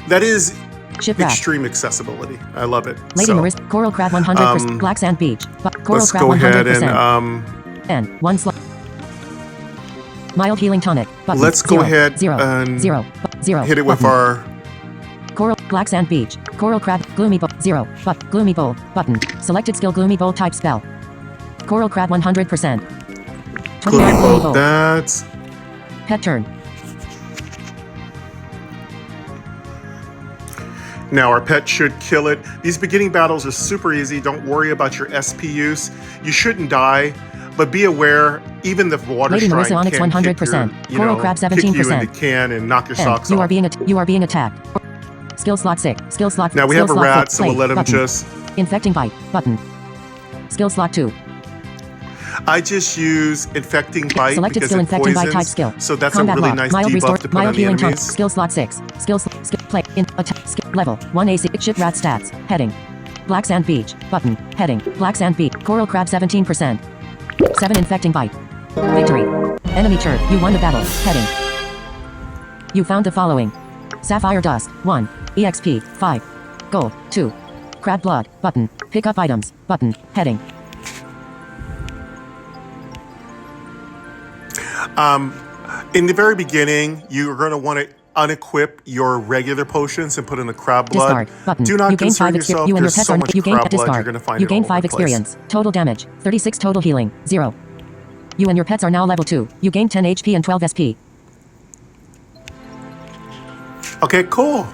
That is Shipwreck. extreme accessibility. I love it. Lady Marissa. Coral crab 100%. Black Sand Beach. Coral Let's crab go 100%. ahead And 1 slot. Mild healing tonic. Button. let's go 0, ahead 0, and 0, 0. hit it with button. our Coral, Black Sand Beach, Coral Crab, Gloomy Bowl, 0, but Gloomy Bowl, button, selected skill Gloomy Bowl type spell. Coral Crab 100%. 29 Gloomy Bowl. That's Pet turn. now our pet should kill it. These beginning battles are super easy. Don't worry about your SP use. You shouldn't die, but be aware, even the water Lady strike Marissa Onyx can 100%. kick your, Coral Crab kick you in 17%. the can and knock your And socks you off. are being attacked. Skill slot 6, skill slot Now we skill have a slot rat, 4, so we'll play, let him button. just... Infecting bite, button. Skill slot 2. I just use infecting bite Selected because skill it infecting bite poisons, type skill. so that's Combat a really log. nice Mild debuff restore, to put mild on the healing tonic. enemies. Skill slot 6. Skill play in attack skill level 1 AC ship rat stats. Heading. Black Sand Beach. Button. Heading. Black Sand Beach. Coral Crab 17%. 7 infecting bite. Victory. Enemy turret. You won the battle. Heading. You found the following. Sapphire dust 1. EXP 5. Gold 2. Crab blood. Button. Pick up items. Button. Heading. In the very beginning, you're going to want to unequip your regular potions and put in the crab blood. Discard. Button. Do not you gain concern 5 yourself. You and your There's pets so are much you gain crab blood, discard. you're going to find You it gain all 5 over the place. experience. Total damage 36 total healing 0. You and your pets are now level 2. You gain 10 HP and 12 SP. Okay, cool.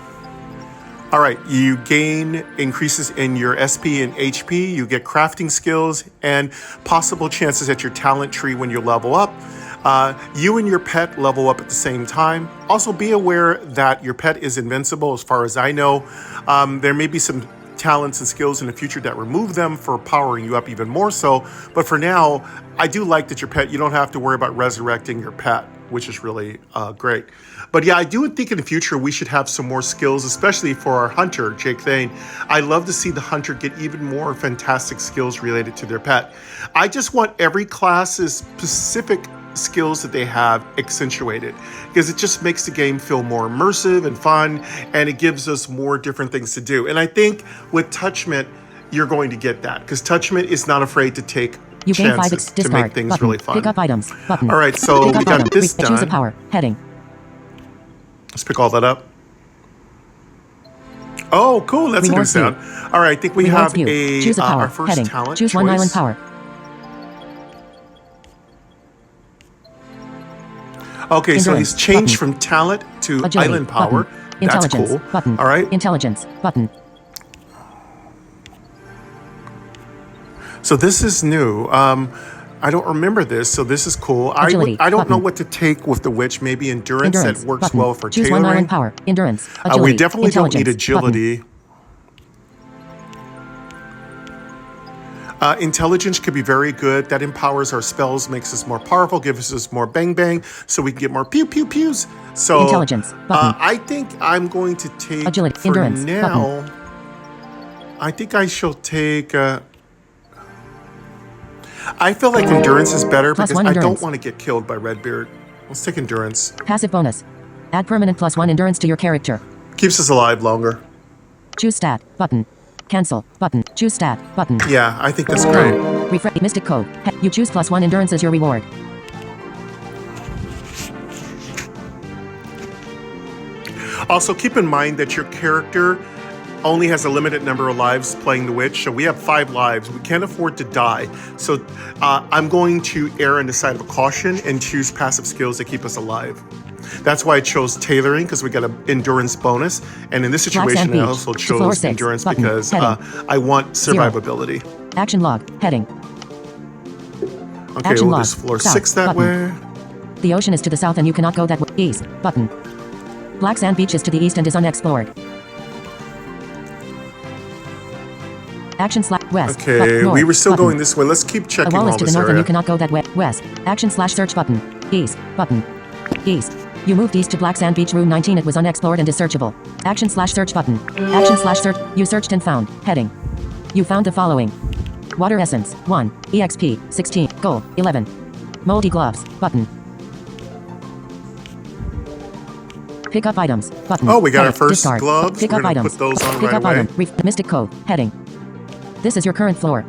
All right, you gain increases in your SP and HP, you get crafting skills, and possible chances at your talent tree when you level up. You and your pet level up at the same time. Also, be aware that your pet is invincible, as far as I know. There may be some talents and skills in the future that remove them for powering you up even more so. But for now, I do like that your pet, you don't have to worry about resurrecting your pet, which is really great. But yeah, I do think in the future we should have some more skills, especially for our hunter, Jake Thane. I love to see the hunter get even more fantastic skills related to their pet. I just want every class's specific skills that they have accentuated, because it just makes the game feel more immersive and fun, and it gives us more different things to do. And I think with Touchment, you're going to get that, because Touchment is not afraid to take You gain 5 chances to discard make things button. really fun. Pick up items button. All right, so Pick we up got item. this done. Choose a power heading. Let's pick all that up. Oh, cool. That's Reward a new sound. All right, I think we Rewards have view. a Choose a power our first heading. talent Choose choice. one island power. Okay, so he's Endurance changed button. from talent to Agility island power. button. That's Intelligence cool. button. All right. Intelligence button. So this is new. I don't remember this, so this is cool. Agility I don't know button. what to take with the witch. Maybe endurance, Endurance that works button. well for Choose tailoring. one island power. Endurance. Agility. We definitely don't need Intelligence button. agility. Intelligence could be very good. That empowers our spells, makes us more powerful, gives us more bang bang, so we can get more pew pew pews. So Intelligence button. I think I'm going to take Agility. for Endurance now. button. I think I shall take. I feel like endurance is better Plus because one I don't endurance. want to get killed by Redbeard. Let's take endurance. Passive bonus. Add permanent +1 endurance to your character. Keeps us alive longer. Choose stat button. Cancel button. Choose stat button. Yeah, I think that's great. Refresh Mystic Code. You choose +1 endurance as your reward. Also, keep in mind that your character only has a limited number of lives playing the witch, so we have 5 lives. We can't afford to die. So I'm going to err on the side of caution and choose passive skills that keep us alive. That's why I chose tailoring, because we got an endurance bonus. And in this situation, I also chose endurance button. because I want survivability. Action log. Heading. Okay, Action we'll log. just floor South 6 that button. way. The ocean is to the south and you cannot go that way. East button. Black sand beach is to the east and is unexplored. Action / west. Okay, north, we were still button. going this way. Let's keep A checking wall all is to the this north and area. you cannot go that way. West. Action / search button. East button. East. You moved east to Black Sand Beach Room 19. It was unexplored and is searchable. Action / search button. Action / search. You searched and found. Heading. You found the following. Water essence 1. EXP 16. Gold 11. Moldy gloves button. Pick up items button. Oh, we got our Heading. first Discard. gloves. Pick We're up gonna items. put those on Pick right up away. item. Mystic code. Heading. This is your current floor.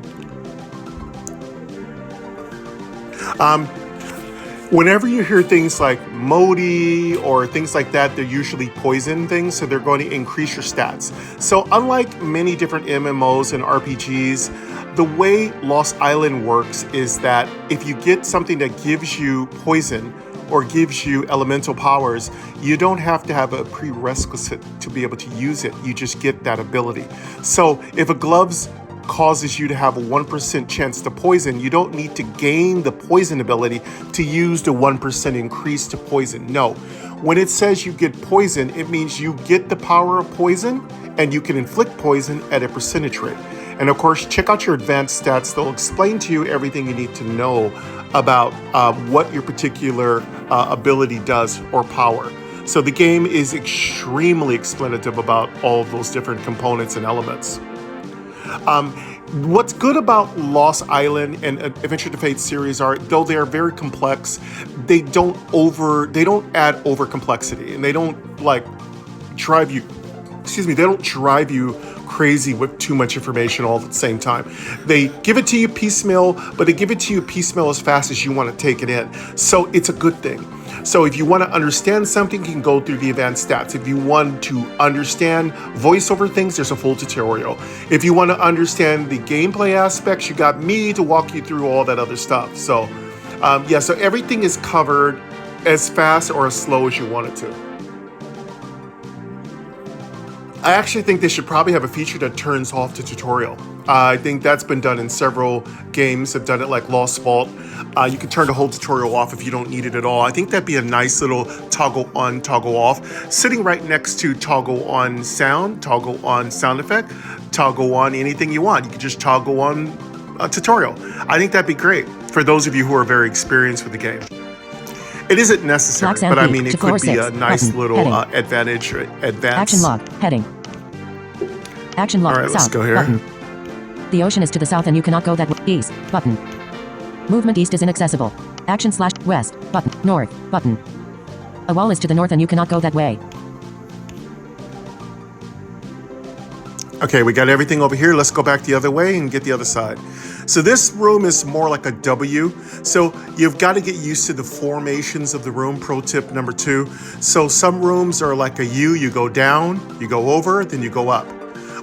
Whenever you hear things like moldy or things like that, they're usually poison things, so they're going to increase your stats. So unlike many different MMOs and RPGs, the way Lost Island works is that if you get something that gives you poison or gives you elemental powers, you don't have to have a prerequisite to be able to use it. You just get that ability. So if a gloves causes you to have a 1% chance to poison, you don't need to gain the poison ability to use the 1% increase to poison. No. When it says you get poison, it means you get the power of poison and you can inflict poison at a percentage rate. And of course, check out your advanced stats. They'll explain to you everything you need to know about what your particular ability does or power. So the game is extremely explanative about all of those different components and elements. What's good about Lost Island and Adventure to Fate series are, though they are very complex, they don't add over complexity, and they don't drive you crazy with too much information all at the same time. They give it to you piecemeal, but they give it to you piecemeal as fast as you want to take it in. So it's a good thing. So if you want to understand something, you can go through the advanced stats. If you want to understand voiceover things, there's a full tutorial. If you want to understand the gameplay aspects, you got me to walk you through all that other stuff. So so everything is covered as fast or as slow as you want it to. I actually think they should probably have a feature that turns off the tutorial. I think that's been done in several games. Have done it like Lost Vault. You can turn the whole tutorial off if you don't need it at all. I think that'd be a nice little toggle on, toggle off, sitting right next to toggle on sound effect, toggle on anything you want. You can just toggle on a tutorial. I think that'd be great for those of you who are very experienced with the game. It isn't necessary, but I mean, it could be a nice little advantage. Action log, heading. Action log, all right, let's go here. Button. The ocean is to the south and you cannot go that way. East, button. Movement east is inaccessible. Action / west, button. North, button. A wall is to the north and you cannot go that way. Okay, we got everything over here. Let's go back the other way and get the other side. So this room is more like a W. So you've got to get used to the formations of the room. Pro tip number 2. So some rooms are like a U. You go down, you go over, then you go up.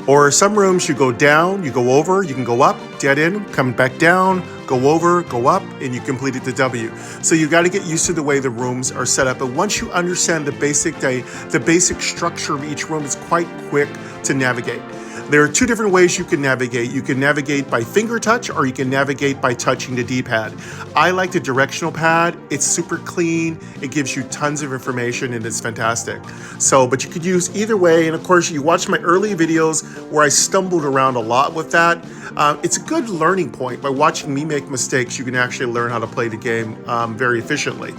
Or some rooms you go down, you go over, you can go up, dead end, come back down, go over, go up, and you completed the W. So you got to get used to the way the rooms are set up. But once you understand the basic structure of each room, it's quite quick to navigate. There are 2 different ways you can navigate. You can navigate by finger touch, or you can navigate by touching the D-pad. I like the directional pad. It's super clean. It gives you tons of information and it's fantastic. So, but you could use either way. And of course, you watch my early videos where I stumbled around a lot with that. It's a good learning point. By watching me make mistakes, you can actually learn how to play the game very efficiently.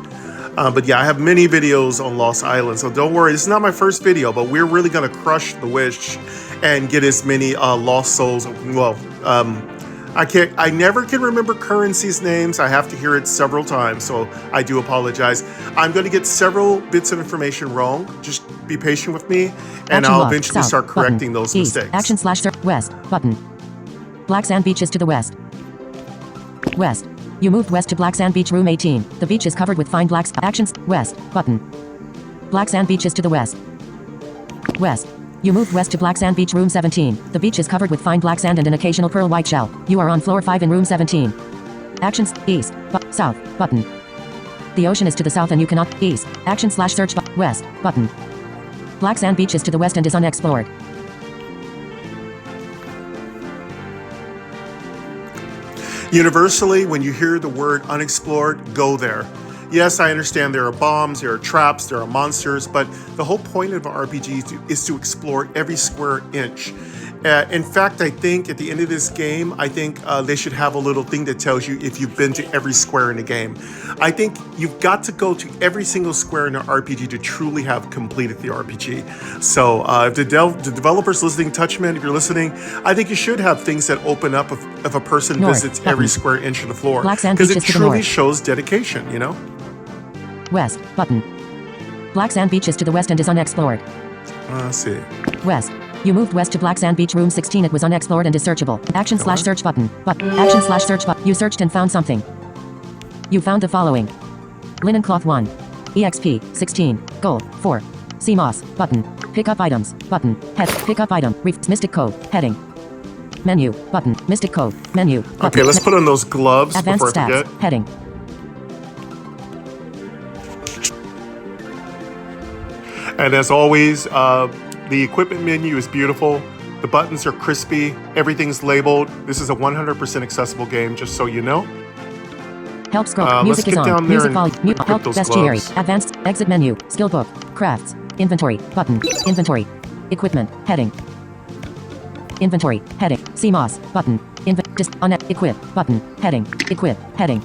But yeah, I have many videos on Lost Island, so don't worry. This is not my first video, but we're really gonna crush the wish and get as many lost souls. Well, I never can remember Currency's names. I have to hear it several times, so I do apologize. I'm gonna get several bits of information wrong. Just be patient with me, and I'll eventually start correcting those mistakes. Action / west, button. Black Sand Beach is to the west. West. You moved west to Black Sand Beach, room 18. The beach is covered with fine blacks. Actions, west, button. Black Sand Beach is to the west. West. You moved west to Black Sand Beach, room 17. The beach is covered with fine black sand and an occasional pearl white shell. You are on floor 5 in room 17. Actions, east, south, button. The ocean is to the south and you cannot, east. Action / search, west, button. Black Sand Beach is to the west and is unexplored. Universally, when you hear the word unexplored, go there. Yes, I understand there are bombs, there are traps, there are monsters, but the whole point of an RPG is to explore every square inch. In fact, I think at the end of this game, they should have a little thing that tells you if you've been to every square in the game. I think you've got to go to every single square in an RPG to truly have completed the RPG. So if the developers listening, Touchman, if you're listening, I think you should have things that open up if a person visits every square inch of the floor. Because it truly shows dedication, you know? West, button. Black Sand Beach is to the west and is unexplored. Let's see. West. You moved west to Black Sand Beach, room 16. It was unexplored and is searchable. Action / search button. Action / search button. You searched and found something. You found the following. Linen cloth 1. EXP 16. Gold 4. Sea moss button. Pick up items button. Head. Pick up item. Mystic code. Heading. Menu button. Mystic code. Menu. Button. Okay, let's put on those gloves Advanced before I stats. forget. Heading. And as always, the equipment menu is beautiful. The buttons are crispy. Everything's labeled. This is a 100% accessible game, just so you know. Help scroll. Music is on. Music volume. Help. Bestiary. Advanced. Exit menu. Skill book. Crafts. Inventory. Button. Inventory. Equipment. Heading. Inventory. Heading. CMOS. Button. Equip. Button. Heading. Equip. Heading.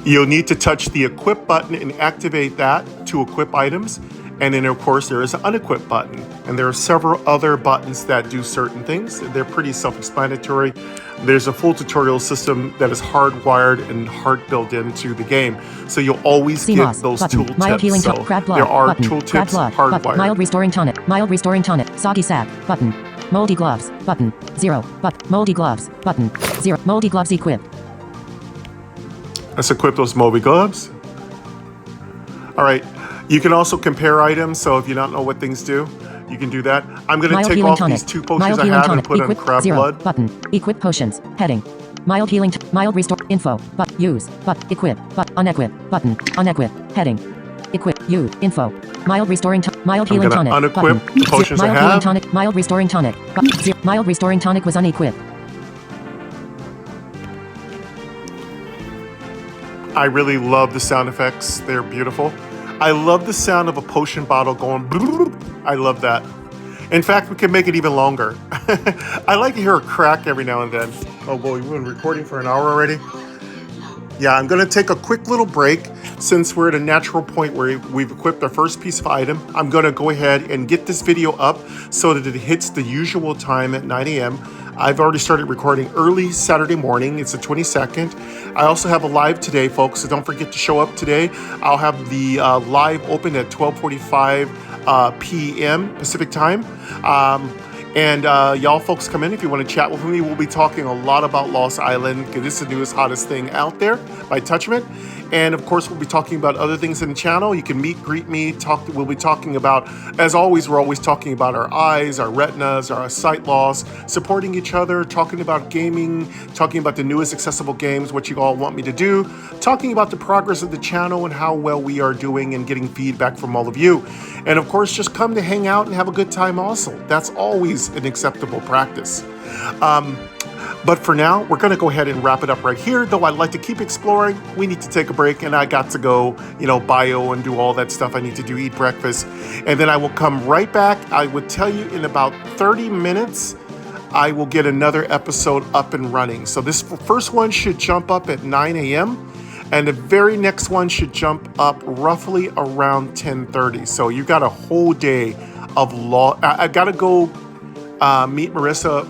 You'll need to touch the equip button and activate that to equip items. And then of course there is an unequip button. And there are several other buttons that do certain things. They're pretty self-explanatory. There's a full tutorial system that is hardwired and hard built into the game. So you'll always get those tooltips. Mild healing so there are tooltips hardwired. Mild restoring tonic. Mild restoring tonic. Soggy sap. Button. Moldy gloves. Button. 0. Moldy gloves. Button. 0. Moldy gloves equipped. Let's equip those Moby gloves. All right, you can also compare items, so if you don't know what things do, you can do that. I'm gonna take off these 2 potions I have and put on crab blood. Button, equip potions, heading. Mild healing, mild restore, info, use, equip, unequip, button, unequip, heading. Equip. You. Info. Mild restoring mild healing gonna tonic. unequip Button. the potions I mild have. healing tonic. Mild restoring tonic. Mild restoring tonic was unequipped. I really love the sound effects. They're beautiful. I love the sound of a potion bottle going. I love that. In fact, we can make it even longer. I like to hear a crack every now and then. Oh boy, we've been recording for an hour already. Yeah, I'm going to take a quick little break since we're at a natural point where we've equipped our first piece of item. I'm going to go ahead and get this video up so that it hits the usual time at 9 a.m. I've already started recording early Saturday morning. It's the 22nd. I also have a live today, folks, so don't forget to show up today. I'll have the live open at 12:45 p.m. Pacific time. And y'all folks come in if you want to chat with me. We'll be talking a lot about Lost Island because this is the newest, hottest thing out there by Touchment. And of course, we'll be talking about other things in the channel. You can meet, greet me, talk. We'll be talking about, as always, we're always talking about our eyes, our retinas, our sight loss, supporting each other, talking about gaming, talking about the newest accessible games, what you all want me to do, talking about the progress of the channel and how well we are doing and getting feedback from all of you. And of course, just come to hang out and have a good time also. That's always an acceptable practice. But for now, we're going to go ahead and wrap it up right here. Though I'd like to keep exploring, we need to take a break, and I got to go, bio and do all that stuff I need to do, eat breakfast. And then I will come right back. I would tell you in about 30 minutes, I will get another episode up and running. So this first one should jump up at 9 a.m., and the very next one should jump up roughly around 10:30. So you got a whole day of I got to go meet Marissa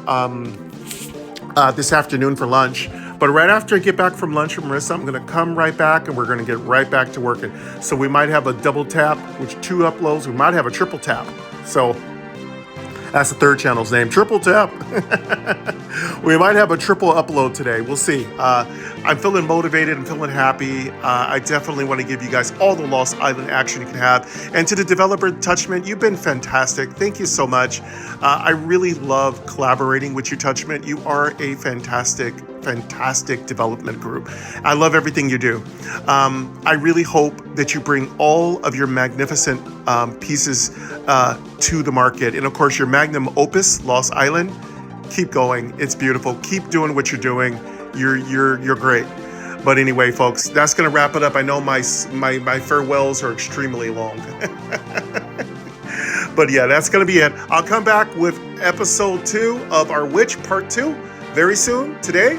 this afternoon for lunch. But right after I get back from lunch from Marissa, I'm going to come right back and we're going to get right back to working. So we might have a double tap, which 2 uploads. We might have a triple tap. So that's the third channel's name, triple tap. We might have a triple upload today. We'll see. I'm feeling motivated. I'm feeling happy. I definitely want to give you guys all the Lost Island action you can have. And to the developer, Touchment, you've been fantastic. Thank you so much. I really love collaborating with you, Touchment. You are a fantastic development group. I love everything you do. I really hope that you bring all of your magnificent pieces to the market. And of course, your magnum opus, Lost Island, keep going. It's beautiful. Keep doing what you're doing. You're great. But anyway, folks, that's going to wrap it up. I know my farewells are extremely long. But yeah, that's going to be it. I'll come back with episode 2 of our Witch Part 2 very soon today.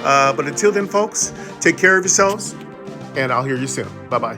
But until then, folks, take care of yourselves, and I'll hear you soon. Bye-bye.